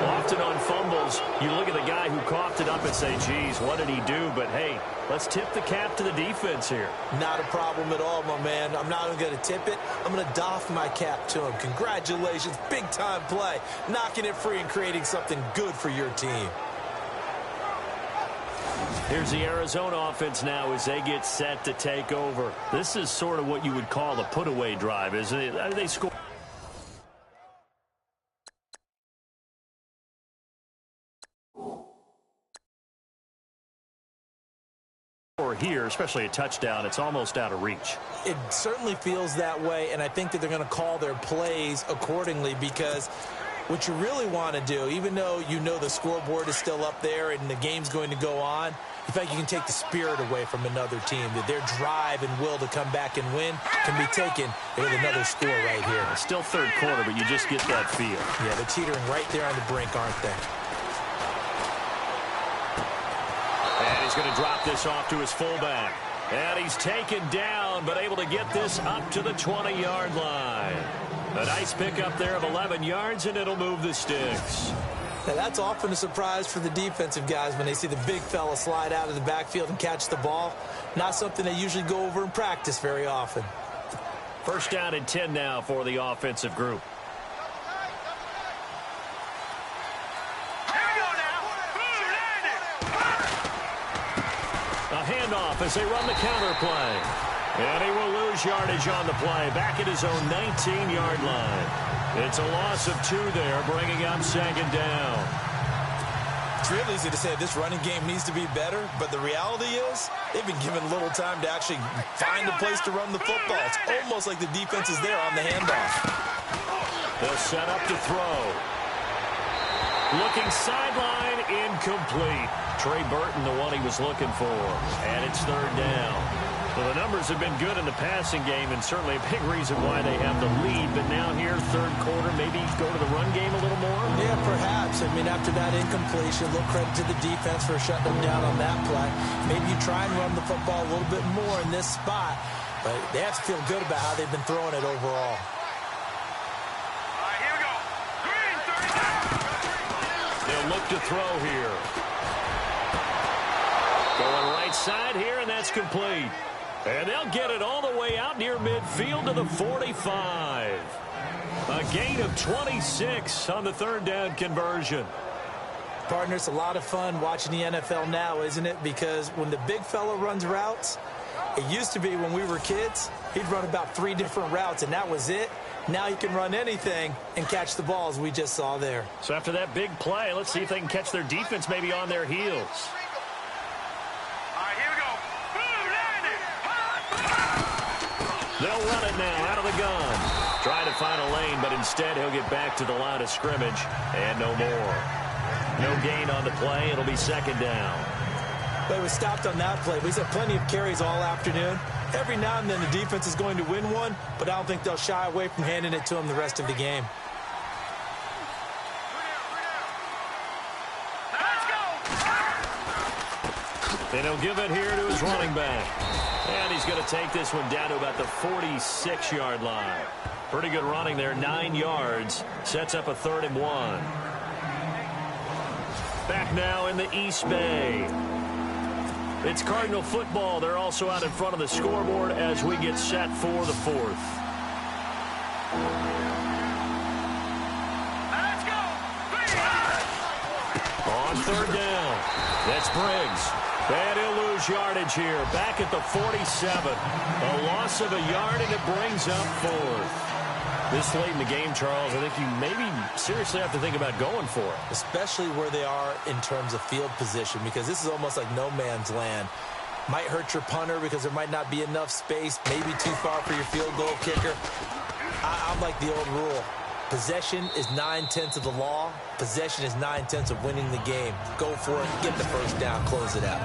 Often on fumbles, you look at the guy who coughed it up and say, geez, what did he do? But, hey, let's tip the cap to the defense here. Not a problem at all, my man. I'm not even going to tip it. I'm going to doff my cap to him. Congratulations. Big-time play. Knocking it free and creating something good for your team. Here's the Arizona offense now as they get set to take over. This is sort of what you would call a put-away drive, isn't it? They score. Here, especially a touchdown, it's almost out of reach. It certainly feels that way, and I think that they're going to call their plays accordingly, because what you really want to do, even though you know the scoreboard is still up there and the game's going to go on, in fact, you can take the spirit away from another team, that their drive and will to come back and win can be taken with another score right here. It's still third quarter, but you just get that feel. Yeah, they're teetering right there on the brink, aren't they? And he's going to drop this off to his fullback. And he's taken down, but able to get this up to the 20-yard line. A nice pickup there of 11 yards, and it'll move the sticks. Now, that's often a surprise for the defensive guys when they see the big fella slide out of the backfield and catch the ball. Not something they usually go over in practice very often. First down and 10 now for the offensive group. A handoff as they run the counter play. And he will lose yardage on the play, back at his own 19-yard line. It's a loss of 2 there, bringing up second down. It's real easy to say this running game needs to be better, but the reality is they've been given little time to actually find a place to run the football. It's almost like the defense is there on the handoff. They'll set up to throw. Looking sideline, incomplete. Trey Burton, the one he was looking for. And it's third down. Well, the numbers have been good in the passing game, and certainly a big reason why they have the lead. But now here, third quarter, maybe go to the run game a little more? Yeah, perhaps. I mean, after that incompletion, a little credit to the defense for shutting them down on that play. Maybe you try and run the football a little bit more in this spot. But they have to feel good about how they've been throwing it overall. All right, here we go. Green, 30. They'll look to throw here. Going right side here, and that's complete. And they'll get it all the way out near midfield to the 45. A gain of 26 on the third down conversion. Partner, it's a lot of fun watching the NFL now, isn't it? Because when the big fella runs routes, it used to be when we were kids, he'd run about 3 different routes, and that was it. Now he can run anything and catch the ball, as we just saw there. So after that big play, let's see if they can catch their defense maybe on their heels. All right, here we go. They'll run it now out of the gun. Trying to find a lane, but instead he'll get back to the line of scrimmage and no more. No gain on the play. It'll be second down. But he was stopped on that play. He's had plenty of carries all afternoon. Every now and then the defense is going to win one, but I don't think they'll shy away from handing it to him the rest of the game. Let's go. And he'll give it here to his running back. And he's going to take this one down to about the 46-yard line. Pretty good running there, 9 yards. Sets up a 3rd and 1. Back now in the East Bay. It's Cardinal football. They're also out in front of the scoreboard as we get set for the 4th. Let's go. On 3rd down. That's Briggs. And he'll lose yardage here. Back at the 47. A loss of a yard, and it brings up 4th. This late in the game, Charles, I think you maybe seriously have to think about going for it. Especially where they are in terms of field position, because this is almost like no man's land. Might hurt your punter because there might not be enough space, maybe too far for your field goal kicker. I'm like the old rule. Possession is 9/10 of the law. Possession is 9/10 of winning the game. Go for it, get the first down, close it out.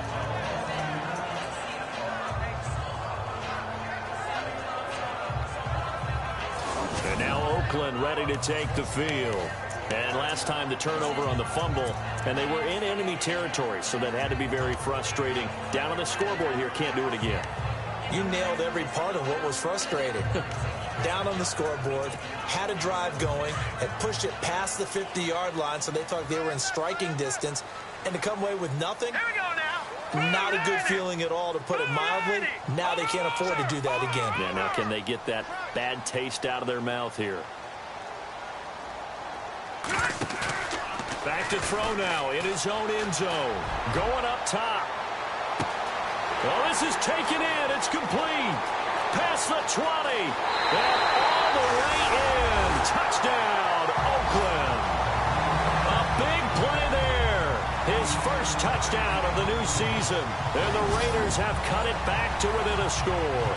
And now Oakland ready to take the field. And last time the turnover on the fumble, and they were in enemy territory, so that had to be very frustrating. Down on the scoreboard here, can't do it again. You nailed every part of what was frustrating. Down on the scoreboard, had a drive going, had pushed it past the 50-yard line, so they thought they were in striking distance, and to come away with nothing, Here we go now. not a good feeling at all, to put it mildly. Now they can't afford to do that again. Yeah, now can they get that bad taste out of their mouth here? Back to throw now in his own end zone. Going up top. Well, this is taken in. It's complete. Past the 20. And all the way in. Touchdown, Oakland. A big play there. His first touchdown of the new season. And the Raiders have cut it back to within a score.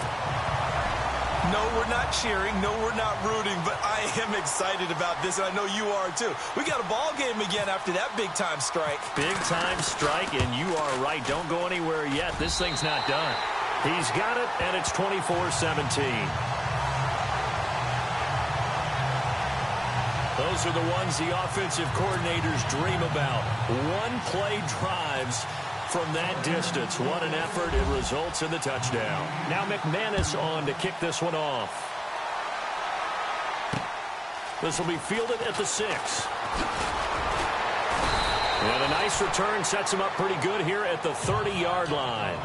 No, we're not cheering. No, we're not rooting, but I am excited about this, and I know you are too. We got a ball game again after that big-time strike. Big-time strike, and you are right. Don't go anywhere yet. This thing's not done. He's got it, and it's 24-17. Those are the ones the offensive coordinators dream about. One-play drives from that distance. What an effort. It results in the touchdown. Now McManus on to kick this one off. This will be fielded at the 6. And a nice return sets him up pretty good here at the 30-yard line.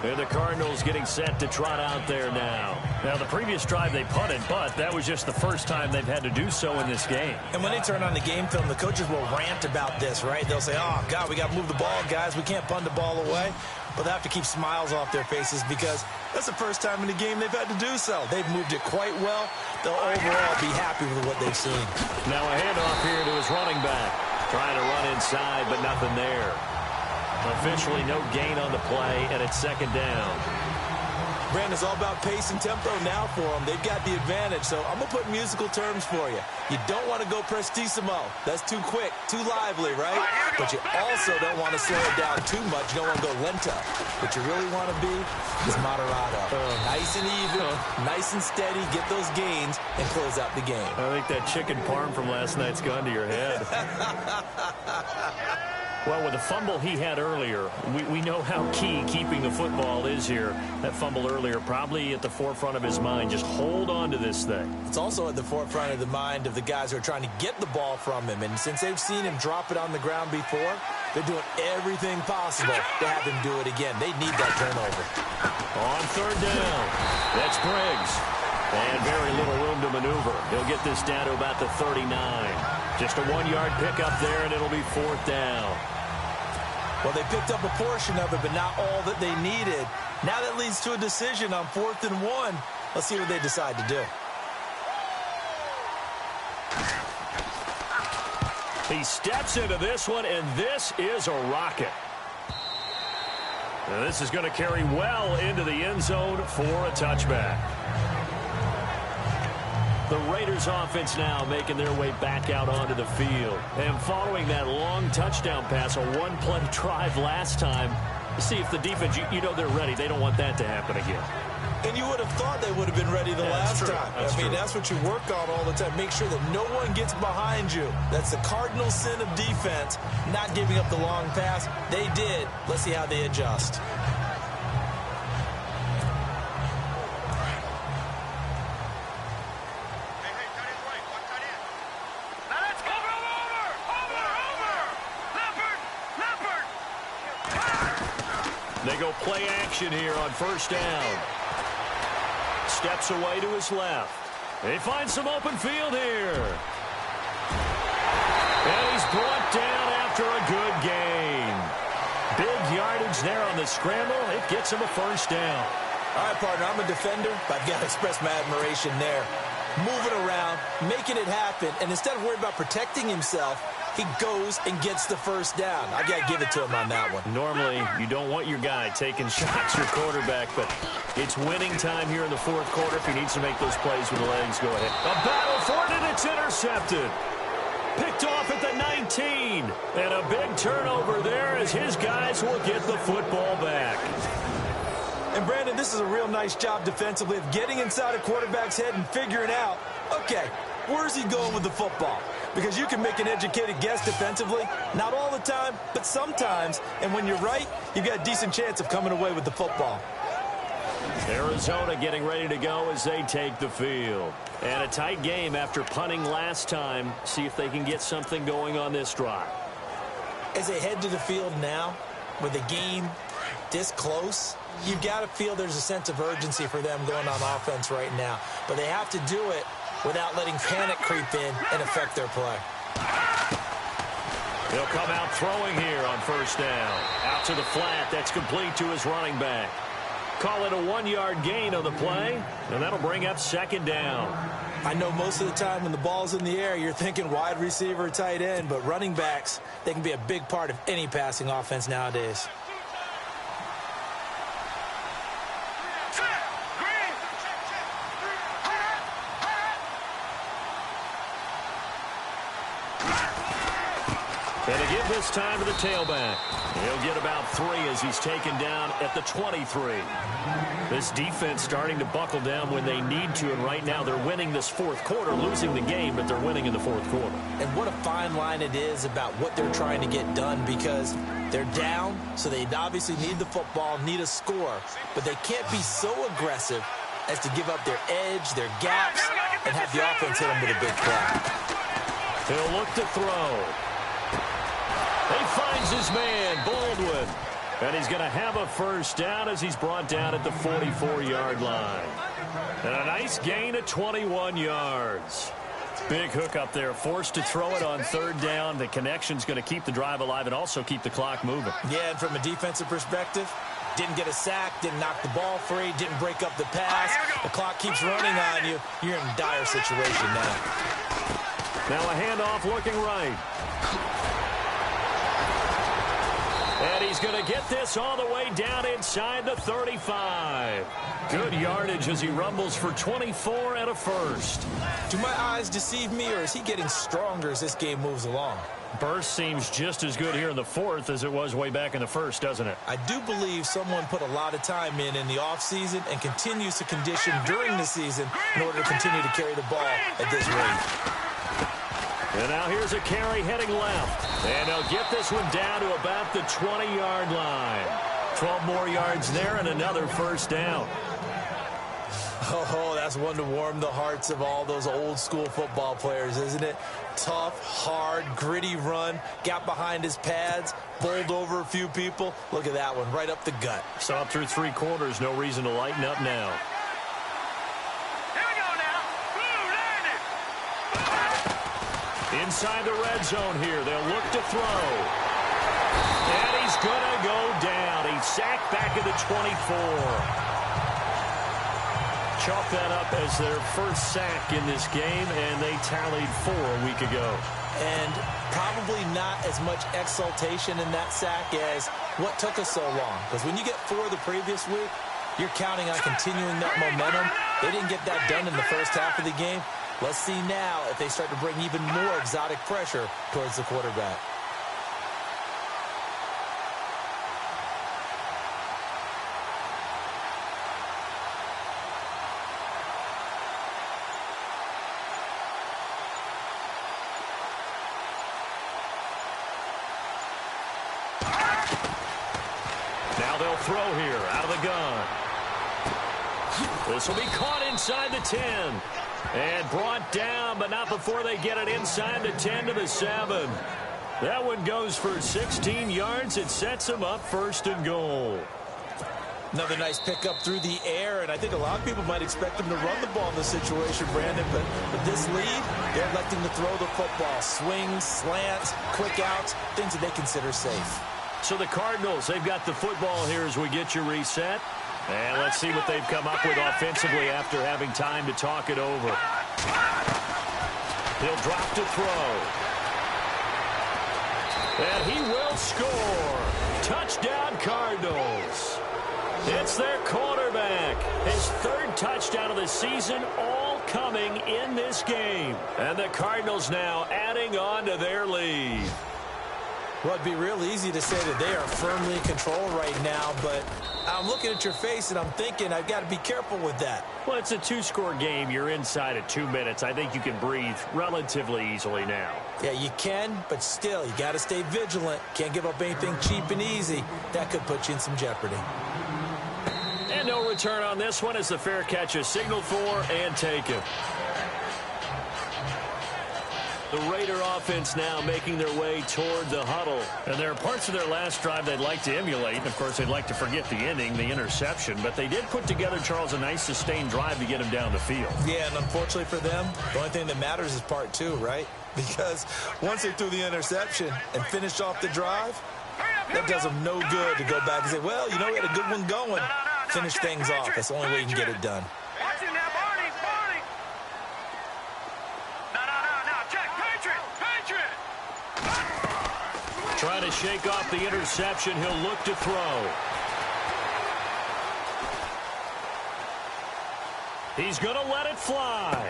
And the Cardinals getting set to trot out there now. Now, the previous drive they punted, but that was just the first time they've had to do so in this game. And when they turn on the game film, the coaches will rant about this, right? They'll say, oh, God, we got to move the ball, guys. We can't punt the ball away. But they have to keep smiles off their faces because that's the first time in the game they've had to do so. They've moved it quite well. They'll overall be happy with what they've seen. Now a handoff here to his running back. Trying to run inside, but nothing there. Officially no gain on the play, and it's second down. Brandon, it's all about pace and tempo now for them. They've got the advantage, so I'm going to put musical terms for you. You don't want to go prestissimo. That's too quick, too lively, right? But you also don't want to slow it down too much. You don't want to go lento. What you really want to be is moderato. Nice and even, nice and steady, get those gains, and close out the game. I think that chicken parm from last night's gone to your head. Well, with the fumble he had earlier, we know how key keeping the football is here. That fumble earlier probably at the forefront of his mind. Just hold on to this thing. It's also at the forefront of the mind of the guys who are trying to get the ball from him. And since they've seen him drop it on the ground before, they're doing everything possible to have him do it again. They need that turnover. On third down, that's Briggs. And very little room to maneuver. He'll get this down to about the 39. Just a 1-yard pickup there, and it'll be fourth down. Well, they picked up a portion of it, but not all that they needed. Now that leads to a decision on 4th and 1. Let's see what they decide to do. He steps into this one, and this is a rocket. Now this is going to carry well into the end zone for a touchback. The Raiders offense now making their way back out onto the field. And following that long touchdown pass, a one-play drive last time, see if the defense, you know they're ready. They don't want that to happen again. And you would have thought they would have been ready the last time. I mean, that's what you work on all the time. Make sure that no one gets behind you. That's the cardinal sin of defense, not giving up the long pass. They did. Let's see how they adjust. They go play action here on 1st down. Steps away to his left. They find some open field here. And he's brought down after a good gain. Big yardage there on the scramble. It gets him a 1st down. All right, partner, I'm a defender, but I've got to express my admiration there. Moving around, making it happen, and instead of worrying about protecting himself, he goes and gets the 1st down. I got to give it to him on that one. Normally, you don't want your guy taking shots, your quarterback, but it's winning time here in the 4th quarter. If he needs to make those plays with the legs, go ahead. A battle for it, and it's intercepted. Picked off at the 19. And a big turnover there as his guys will get the football back. And, Brandon, this is a real nice job defensively of getting inside a quarterback's head and figuring out, okay, where's he going with the football? Because you can make an educated guess defensively. Not all the time, but sometimes. And when you're right, you've got a decent chance of coming away with the football. Arizona getting ready to go as they take the field. And a tight game after punting last time. See if they can get something going on this drive. As they head to the field now, with the game this close, you've got to feel there's a sense of urgency for them going on offense right now. But they have to do it without letting panic creep in and affect their play. He'll come out throwing here on 1st down. Out to the flat. That's complete to his running back. Call it a 1-yard gain on the play, and that'll bring up 2nd down. I know most of the time when the ball's in the air, you're thinking wide receiver, tight end, but running backs, they can be a big part of any passing offense nowadays. And to give this time to the tailback. He'll get about 3 as he's taken down at the 23. This defense starting to buckle down when they need to, and right now they're winning this 4th quarter, losing the game, but they're winning in the 4th quarter. And what a fine line it is about what they're trying to get done, because they're down, so they obviously need the football, need a score, but they can't be so aggressive as to give up their edge, their gaps, and have the offense hit them with a big play. He'll look to throw. He finds his man, Baldwin. And he's going to have a 1st down as he's brought down at the 44-yard line. And a nice gain of 21 yards. Big hook up there, forced to throw it on 3rd down. The connection's going to keep the drive alive and also keep the clock moving. Yeah, and from a defensive perspective, didn't get a sack, didn't knock the ball free, didn't break up the pass. The clock keeps running on you. You're in a dire situation now. Now a handoff looking right. And he's going to get this all the way down inside the 35. Good yardage as he rumbles for 24 and a 1st. Do my eyes deceive me, or is he getting stronger as this game moves along? Burst seems just as good here in the 4th as it was way back in the 1st, doesn't it? I do believe someone put a lot of time in the offseason and continues to condition during the season in order to continue to carry the ball at this rate. And now here's a carry heading left. And they'll get this one down to about the 20-yard line. 12 more yards there and another 1st down. Oh, that's one to warm the hearts of all those old-school football players, isn't it? Tough, hard, gritty run. Got behind his pads, bowled over a few people. Look at that one, right up the gut. Saw through 3 quarters, no reason to lighten up now. Inside the red zone here, they'll look to throw. And he's good 24. Chalk that up as their first sack in this game, and they tallied 4 a week ago. And probably not as much exultation in that sack as what took us so long. Because when you get 4 the previous week, you're counting on continuing that momentum. They didn't get that done in the first half of the game. Let's see now if they start to bring even more exotic pressure towards the quarterback. Now they'll throw here out of the gun. This will be caught inside the 10. And brought down, but not before they get it inside the 10 to the 7. That one goes for 16 yards. It sets them up 1st and goal. Another nice pickup through the air, and I think a lot of people might expect them to run the ball in this situation, Brandon, but with this lead, they're electing to throw the football. Swings, slants, quick outs, things that they consider safe. So the Cardinals, they've got the football here as we get you reset. And let's see what they've come up with offensively after having time to talk it over. He'll drop to throw. And he will score. Touchdown, Cardinals. It's their quarterback. His 3rd touchdown of the season, all coming in this game. And the Cardinals now adding on to their lead. Well, it'd be real easy to say that they are firmly in control right now, but I'm looking at your face and I'm thinking I've got to be careful with that. Well, it's a 2-score game. You're inside at 2 minutes. I think you can breathe relatively easily now. Yeah, you can, but still, you got to stay vigilant. Can't give up anything cheap and easy. That could put you in some jeopardy. And no return on this one as the fair catch is signaled for and taken. The Raider offense now making their way toward the huddle. And there are parts of their last drive they'd like to emulate. And, of course, they'd like to forget the inning, the interception. But they did put together, Charles, a nice sustained drive to get him down the field. Yeah, and unfortunately for them, the only thing that matters is part 2, right? Because once they threw the interception and finished off the drive, that does them no good to go back and say, well, you know, we had a good one going. Finish things off. That's the only way you can get it done. Trying to shake off the interception. He'll look to throw. He's going to let it fly.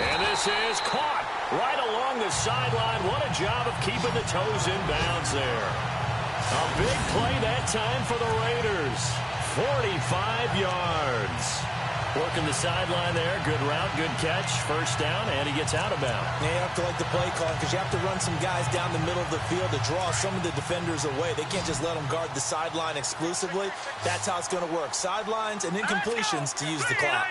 And this is caught right along the sideline. What a job of keeping the toes in bounds there. A big play that time for the Raiders. 45 yards. Working the sideline there. Good route, good catch. 1st down, and he gets out of bounds. Yeah, you have to like the play call because you have to run some guys down the middle of the field to draw some of the defenders away. They can't just let them guard the sideline exclusively. That's how it's going to work. Sidelines and incompletions to use the clock.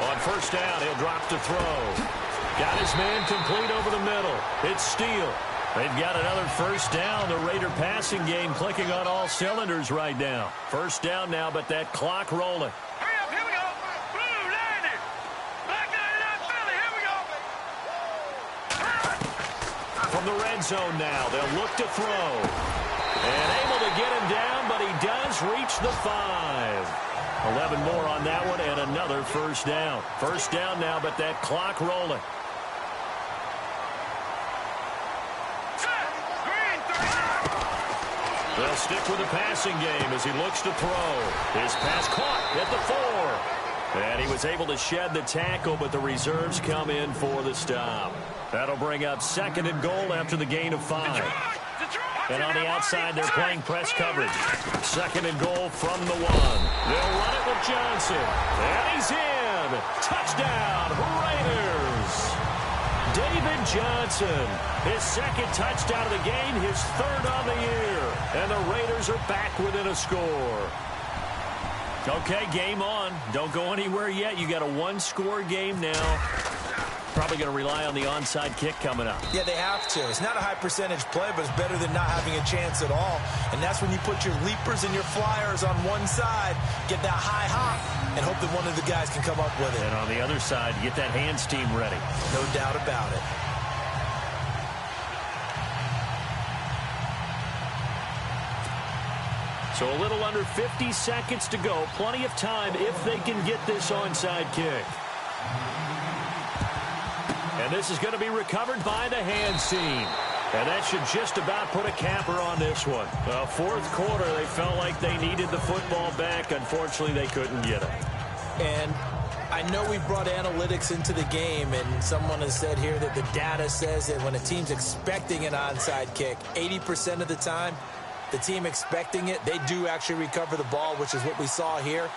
On 1st down, he'll drop to throw. Got his man complete over the middle. It's Steele. They've got another 1st down. The Raider passing game clicking on all cylinders right now. 1st down now, but that clock rolling. Hurry up, here we go. Blue 90. Black 99 Philly, here we go. From the red zone now, they'll look to throw. And able to get him down, but he does reach the 5. 11 more on that one, and another 1st down. 1st down now, but that clock rolling. They'll stick with the passing game as he looks to throw. His pass caught at the 4. And he was able to shed the tackle, but the reserves come in for the stop. That'll bring up 2nd and goal after the gain of 5. And on the outside, they're playing press coverage. 2nd and goal from the 1. They'll run it with Johnson. And he's in. Touchdown, Raiders. David Johnson, his 2nd touchdown of the game, his 3rd on the year. And the Raiders are back within a score. Okay, game on. Don't go anywhere yet. You got a one-score game now. Probably going to rely on the onside kick coming up. Yeah, they have to. It's not a high-percentage play, but it's better than not having a chance at all. And that's when you put your leapers and your flyers on one side, get that high hop, and hope that one of the guys can come up with it. And on the other side, get that hands team ready. No doubt about it. So a little under 50 seconds to go. Plenty of time if they can get this onside kick. And this is going to be recovered by the hands team. And that should just about put a capper on this one. Fourth quarter, they felt like they needed the football back. Unfortunately, they couldn't get it. And I know we brought analytics into the game, and someone has said here that the data says that when a team's expecting an onside kick, 80% of the time, the team expecting it, they do actually recover the ball, which is what we saw here.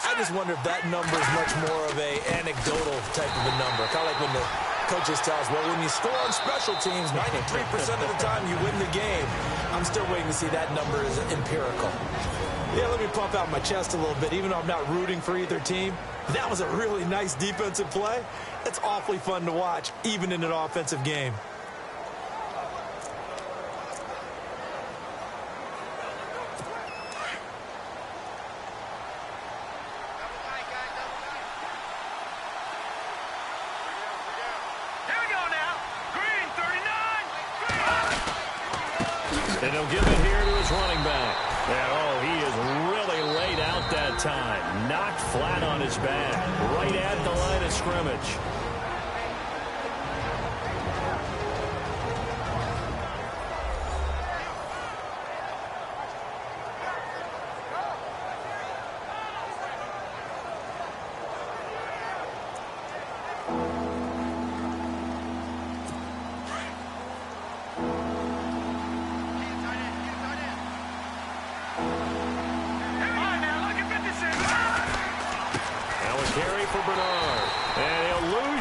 I just wonder if that number is much more of a anecdotal type of a number. Kind of like when the coaches tell us, well, when you score on special teams, 93% of the time you win the game. I'm still waiting to see that number is empirical. Yeah, let me pump out my chest a little bit, even though I'm not rooting for either team. That was a really nice defensive play. It's awfully fun to watch, even in an offensive game. And he'll give it here to his running back. And, oh, he is really laid out that time. Knocked flat on his back. Right at the line of scrimmage.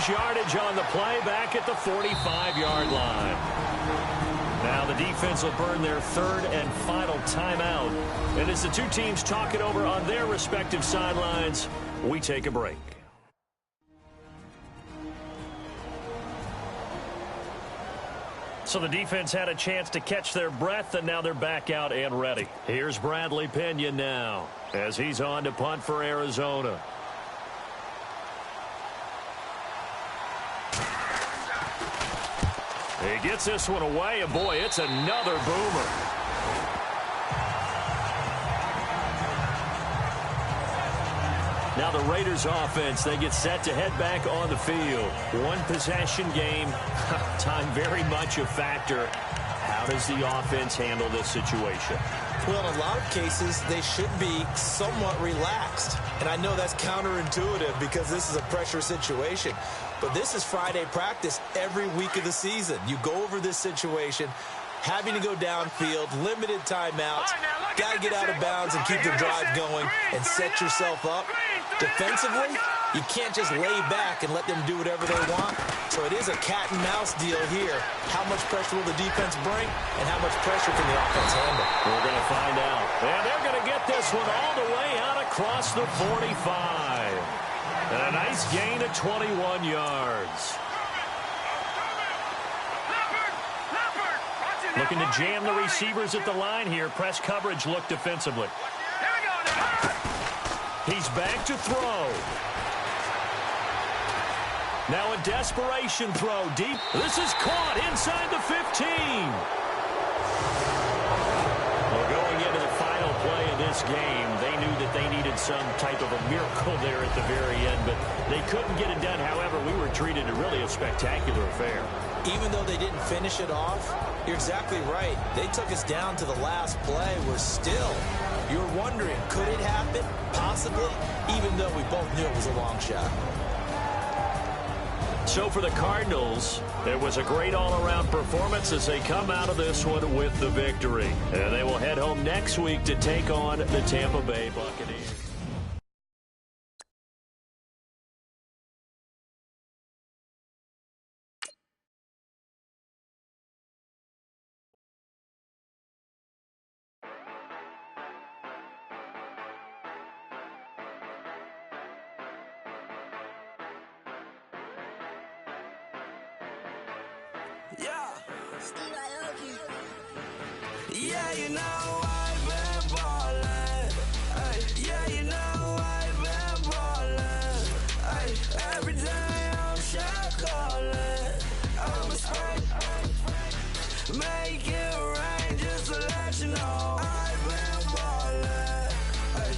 Yardage on the play back at the 45-yard line. Now the defense will burn their third and final timeout. And as the two teams talk it over on their respective sidelines, we take a break. So the defense had a chance to catch their breath, and now they're back out and ready. Here's Bradley Pena now as he's on to punt for Arizona. He gets this one away, and boy, it's another boomer. Now the Raiders offense, they get set to head back on the field. One possession game, time very much a factor. How does the offense handle this situation? Well, in a lot of cases, they should be somewhat relaxed. And I know that's counterintuitive because this is a pressure situation. But this is Friday practice every week of the season. You go over this situation, having to go downfield, limited timeouts, got to get out of bounds and keep the drive going and set yourself up. Defensively, you can't just lay back and let them do whatever they want. So it is a cat and mouse deal here. How much pressure will the defense bring and how much pressure can the offense handle? We're going to find out. And they're going to get this one all the way out across the 45. And a nice gain of 21 yards. Looking to jam the receivers at the line here. Press coverage look defensively. He's back to throw. Now a desperation throw deep. This is caught inside the 15. Well, going into the final play of this game, they knew that they needed some type of a miracle there at the very end, but they couldn't get it done. However, we were treated to really a spectacular affair. Even though they didn't finish it off, you're exactly right. They took us down to the last play. We're still, you're wondering, could it happen? Possibly, even though we both knew it was a long shot. So for the Cardinals, it was a great all-around performance as they come out of this one with the victory. And they will head home next week to take on the Tampa Bay Buccaneers. Yeah. Yeah, you know I've been ballin'. Ay, yeah, you know I've been ballin'. Ay, every day I'm shot callin'. I'm a spray. Make it rain just to let you know I've been ballin'. Ay,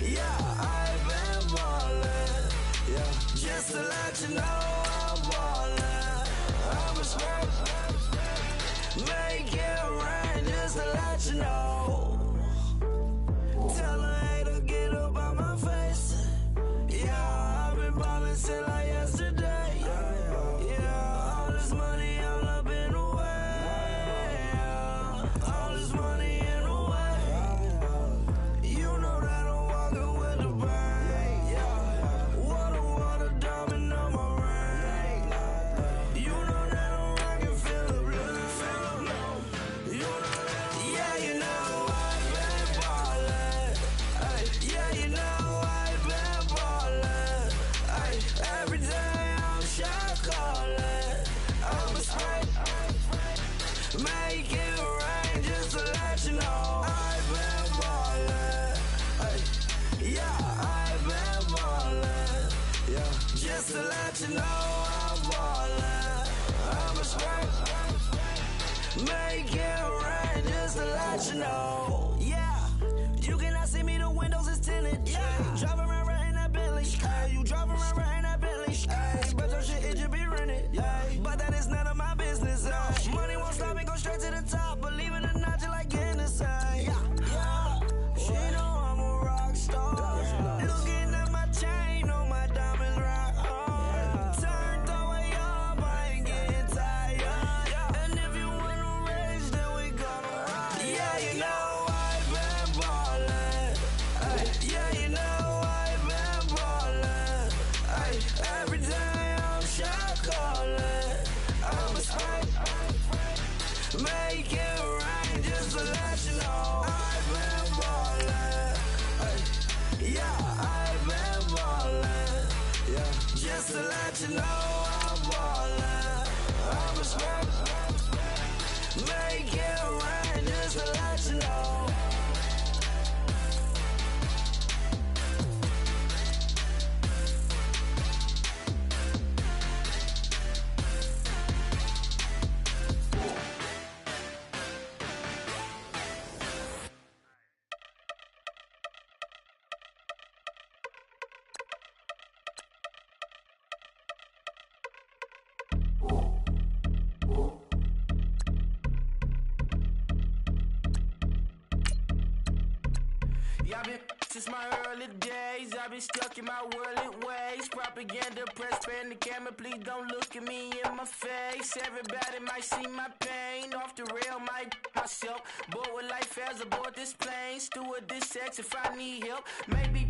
yeah, I've been ballin'. Yeah, just to let you know I'm ballin'. I'm a spray. Make it rain just to let you know. Tell a hater get up on my face. Yeah, I've been ballin' since like yesterday. Yeah, all this money all up in the way. Yeah, all this money in the way. You know that I'm walking with the bank. Yeah, water, diamond on my ring. You know that I'm rockin' feel the blue. You know that yeah, you know I've been ballin'. Ay, yeah, you know I've been ballin'. Ay, every day I'm shot callin'. I'm a spray. Make it rain just to let you know I've been ballin'. Ay, yeah, I've been ballin'. Yeah, just to let you know I'm ballin'. I'm a spray. Make it rain just to let you know. Yeah, you cannot see me, the windows is tinted. Yeah, driving around right in that Bentley. Hey, you driving around right in that Bentley. Hey, but your shit, it should be rented. Yeah, but that is none of my business. Money won't stop me, go straight to the top. Believe it or not, just like in the same. Yeah, she know I'm a rock star. Looking at my chain, on my diamonds rock hard. Turned the way up, I ain't getting tired. And if you wanna race, then we gonna ride. Yeah, you know I've been ballin'. Ay, yeah, you know I've been ballin'. Ay, every day I'm shot callin'. I'm a spray. Make it rain just to let you know I've been ballin'. Ay, yeah, I've been ballin'. Yeah, just to let you know I'm ballin'. I'm a spray. Make it rain just to let you know. Yeah, I've been since my early days. I've been stuck in my worldly ways. Propaganda, press, pan the camera. Please don't look at me in my face. Everybody might see my pain. Off the rail, might myself. Bored with life as aboard this plane. Steward this sex if I need help. Maybe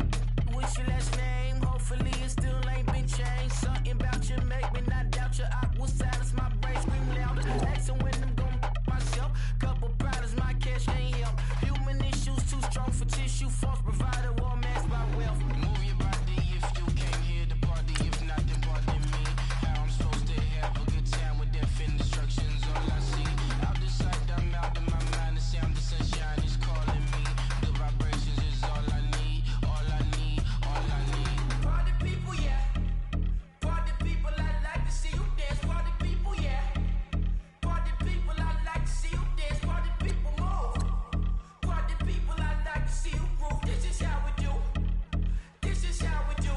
what's your last name? Hopefully it still ain't been changed. Something about you make me not doubt you. I will silence my brain, scream louder. Asking when I'm gon' myself. Couple problems, my cash ain't help. Human issues too strong for tissue. False provider, war masked by wealth. Move your body if you came here to party. If not, then pardon me. How I'm supposed to have a good time with death and destruction's all I see. Out the sight, I'm out of my mind. The sound of sunshine is calling me. The vibrations is all I need. All I need, all I need. Party people, yeah. Party people, I like to see you dance. Party people, yeah. Party people, I like to see you dance. Party people, move. Party people, I like to see you groove. This is how we do. This is how we do.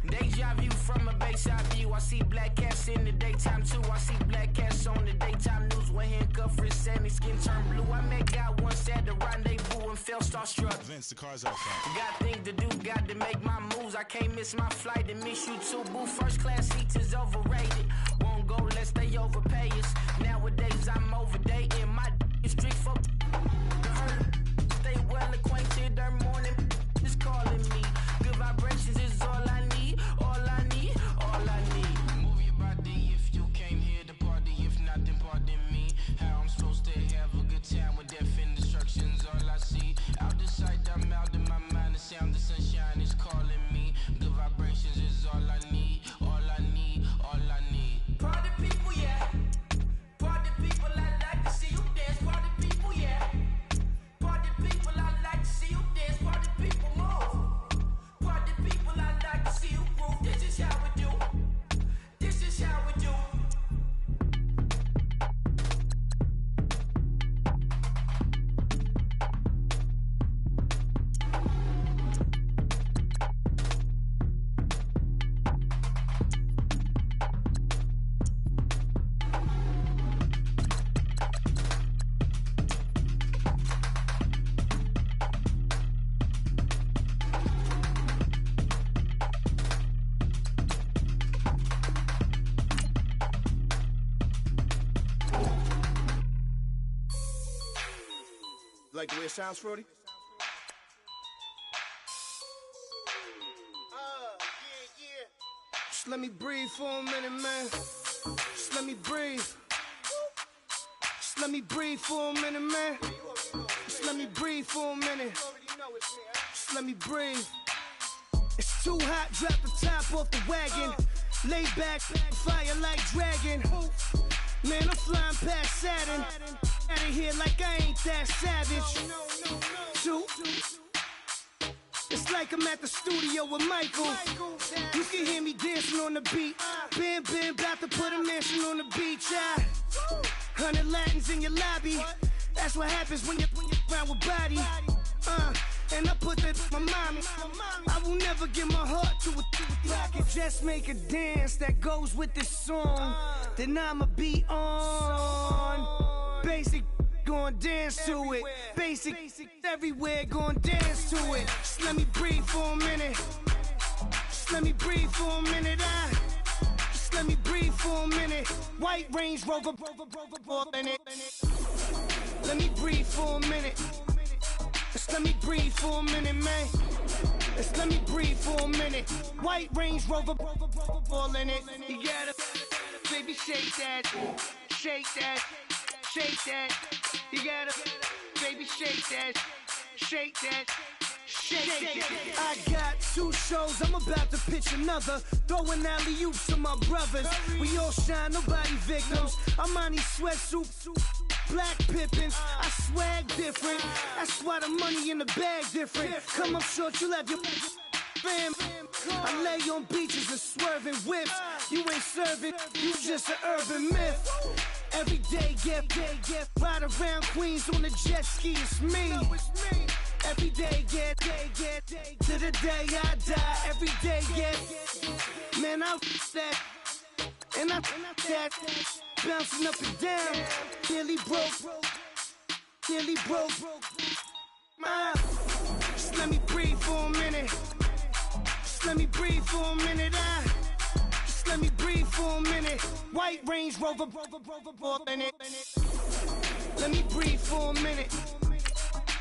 Deja view from a bayside view. I see black cats in the daytime too. I see black cats on the daytime news. When handcuffed, wrist and his skin turned blue. I met God once at the rendezvous and felt starstruck. Vince, the car's out front. Got things to do, got to make my moves. I can't miss my flight and miss you too, boo. First class seats is overrated. Won't go lest they overpay us. Nowadays I'm overdating. My is strict for stay well acquainted. Their morning is calling me. Good vibrations is all I need. All I need, all I need. Move your body if you came here to party. If not, then pardon me. How I'm supposed to have a good time with death and destruction's all I see. Out the sight, I'm out of my mind. The sound of sunshine is calling me. Good vibrations is all I need. All I need, all I need. Party people, yeah. like the way it sounds, Frody? Just let me breathe for a minute, man. Just let me breathe. Just let me breathe for a minute, man. Just let me breathe for a minute. Just let me breathe. It's too hot, drop the top off the wagon. Lay back, fire like dragon. Man, I'm flying past Saturn. Out of here like I ain't that savage. Two. It's like I'm at the studio with Michael. You can hear me dancing on the beat. Bam, bam, about to put a mansion on the beach. 100 Latins in your lobby. That's what happens when you're around with body. And I put that in my mommy. I will never give my heart to a I can just make a dance that goes with this song. Then I'ma be on. Basic, gon' dance to it. Basic, everywhere, gon' dance to it. Just let me breathe for a minute. Just let me breathe for a minute. Just let me breathe for a minute. White Range Rover, in it. Let me breathe for a minute. Just let me breathe for a minute, man. Just let me breathe for a minute. White Range Rover, all in it. You gotta, baby, shake that, shake that, shake that. You gotta, baby, shake that, shake that. Shake. I got 2 shows, I'm about to pitch another. Throwing alley-oops to my brothers. We all shine, nobody victims. I'm on these sweatsuits, black Pippins. I swag different. That's why the money in the bag different. Come up short, you'll have your fam. I lay on beaches and swerving whips. You ain't serving, you just an urban myth. Every day, get ride around Queens on the jet ski, it's me. Every day, get to the day I die. Every day, get man, I that and I that bouncing up and down. Nearly broke. Just let me breathe for a minute. Just let me breathe for a minute. Just let me breathe for a minute. White Range Rover, in it. Let me breathe for a minute.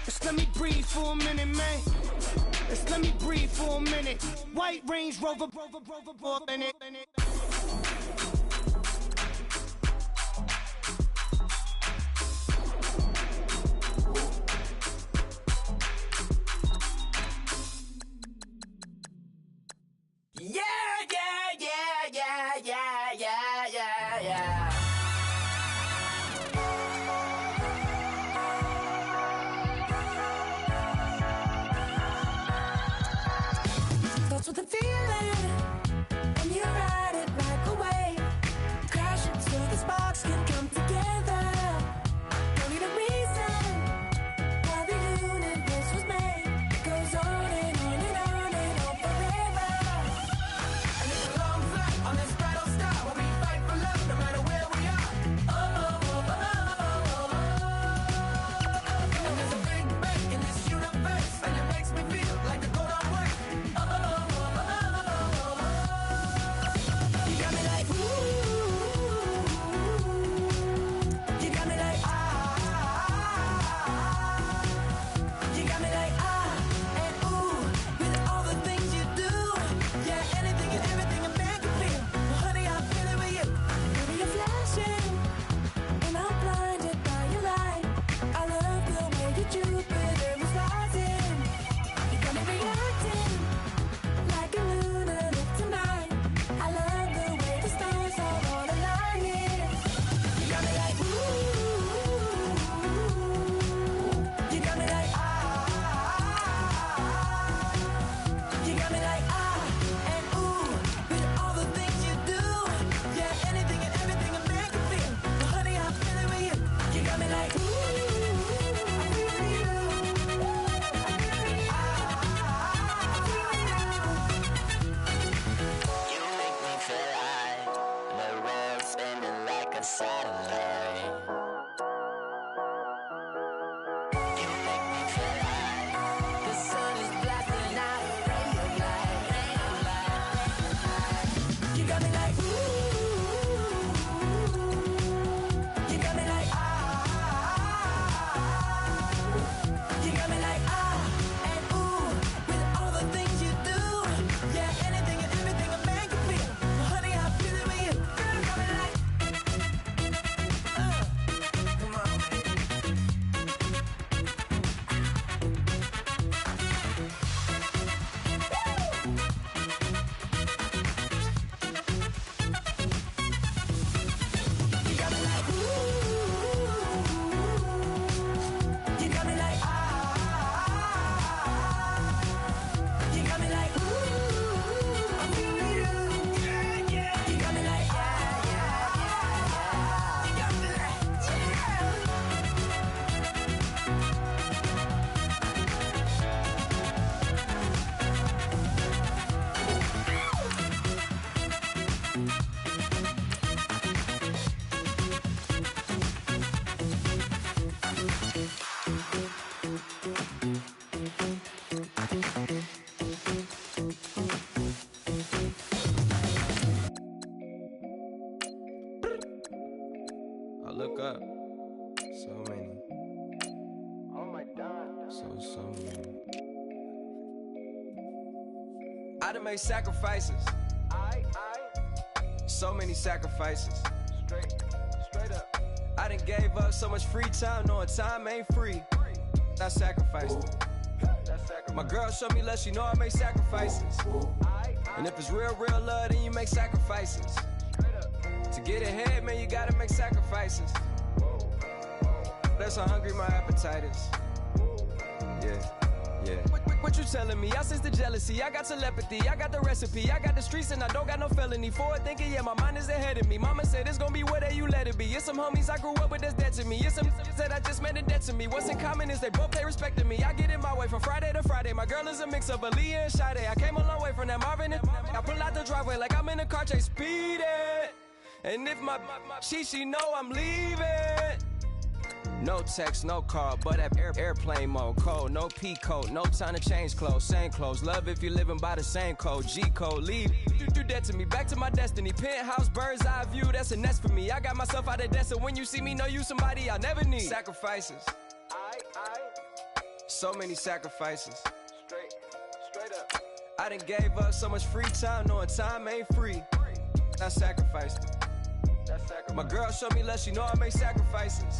Just let me breathe for a minute, man. Just let me breathe for a minute. White Range Rover, in it. Yeah. That's what the feeling, and you ride it like a wave. Crash it so the sparks can come together. Don't need a reason why the universe was made. It goes on and on and on and on forever. And it's a long flight on this battle star where we fight for love no matter where we are. And there's a big bang in this universe, and it makes me feel like the gold on white. up. So many. Oh my God. So many. I done made sacrifices. So many sacrifices. Straight up. I done gave up so much free time, knowing time ain't free. I sacrificed it. My girl showed me love, she know I make sacrifices. And if it's real love, then you make sacrifices. To get ahead, man, you gotta make sacrifices. That's how hungry my appetite is. Yeah. What you telling me? I sense the jealousy, I got telepathy, I got the recipe, I got the streets and I don't got no felony. Forward thinking, yeah, my mind is ahead of me. Mama said it's gonna be whatever you let it be. It's some homies I grew up with that's dead to me. It's some that I just met a debt to me. What's in common is they both pay respect to me. I get in my way from Friday to Friday. My girl is a mix of Aaliyah and Sade. I came a long way from that Marvin and I pull out the driveway like I'm in a car chase speeding. And if my she know I'm leaving. No text, no call, but at airplane mode. Cold, no P code, no time to change clothes. Same clothes, love if you're living by the same code. G code, leave, do that to me. Back to my destiny. Penthouse, bird's eye view, that's a nest for me. I got myself out of debt, so when you see me, know you somebody I'll never need. Sacrifices. So many sacrifices. Straight up. I done gave up so much free time, knowing time ain't free. I sacrificed it. My girl showed me love, she know I make sacrifices.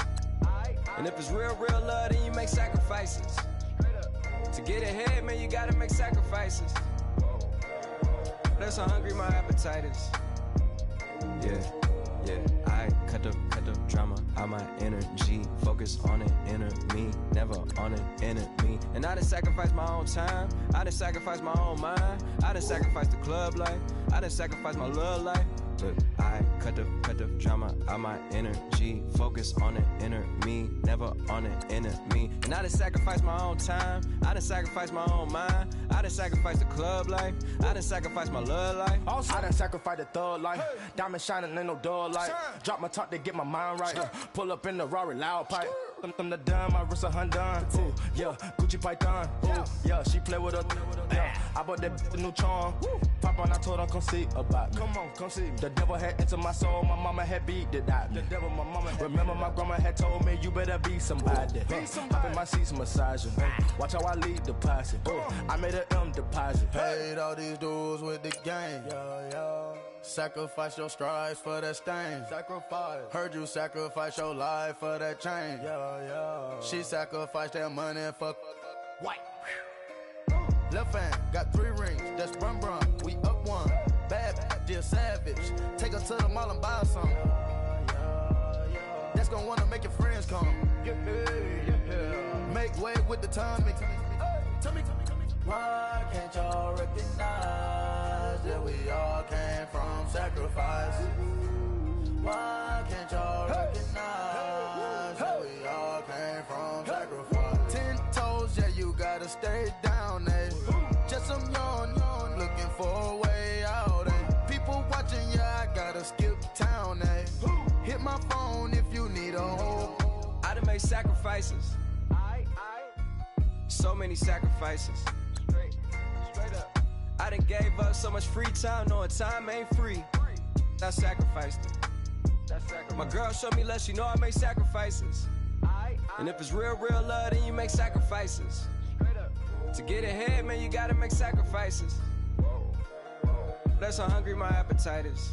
And if it's real love, then you make sacrifices. To get ahead, man, you gotta make sacrifices. That's how hungry my appetite is. Yeah. I cut the drama out my energy. Focus on it, inner me, never on it, enemy. And I done sacrificed my own time. I done sacrificed my own mind. I done sacrificed the club life. I done sacrificed my love life. But I cut the drama out my energy. Focus on it, inner me, never on it, enemy. And I done sacrificed my own time. I done sacrificed my own mind. I done sacrificed the club life. I done sacrificed my love life. Also, I done sacrificed the thug life. Diamond shining, ain't no dull light. Drop my top to get my mind right. Pull up in the Rari loud pipe. Them the dime, my wrist a Hyundai. Ooh, yeah, Gucci Python. Ooh, yeah, she play with her. Yeah, I bought that the new charm. Pop on, I told her come see about me. Come on, come see me. The devil had entered my soul, my mama had beat it out. The devil, my mama had remember my grandma had told me you better be somebody. Hop in my seats massaging. Watch how I lead the posse. I made an M deposit. Paid all these dudes with the game. Sacrifice your strides for that stain. Sacrifice. Heard you sacrifice your life for that change. She sacrificed that money for White. left hand, got 3 rings, that's brum brum. We up one, bad, dear savage. Take her to the mall and buy some. That's gonna wanna make your friends come. Make way with the timing. Tell me. Why can't y'all recognize that we all came from sacrifice? Why can't y'all recognize that we all came from sacrifice? 10 toes, yeah, you gotta stay down, eh? Just some yawn, looking for a way out, eh? People watching, yeah, I gotta skip town, eh? Hit my phone if you need a hold. I done made sacrifices. So many sacrifices. Straight up. I done gave up so much free time, knowing time ain't free. I sacrificed it. My girl showed me love, she know I make sacrifices. And if it's real love, then you make sacrifices. To get ahead, man, you gotta make sacrifices. That's how hungry my appetite is.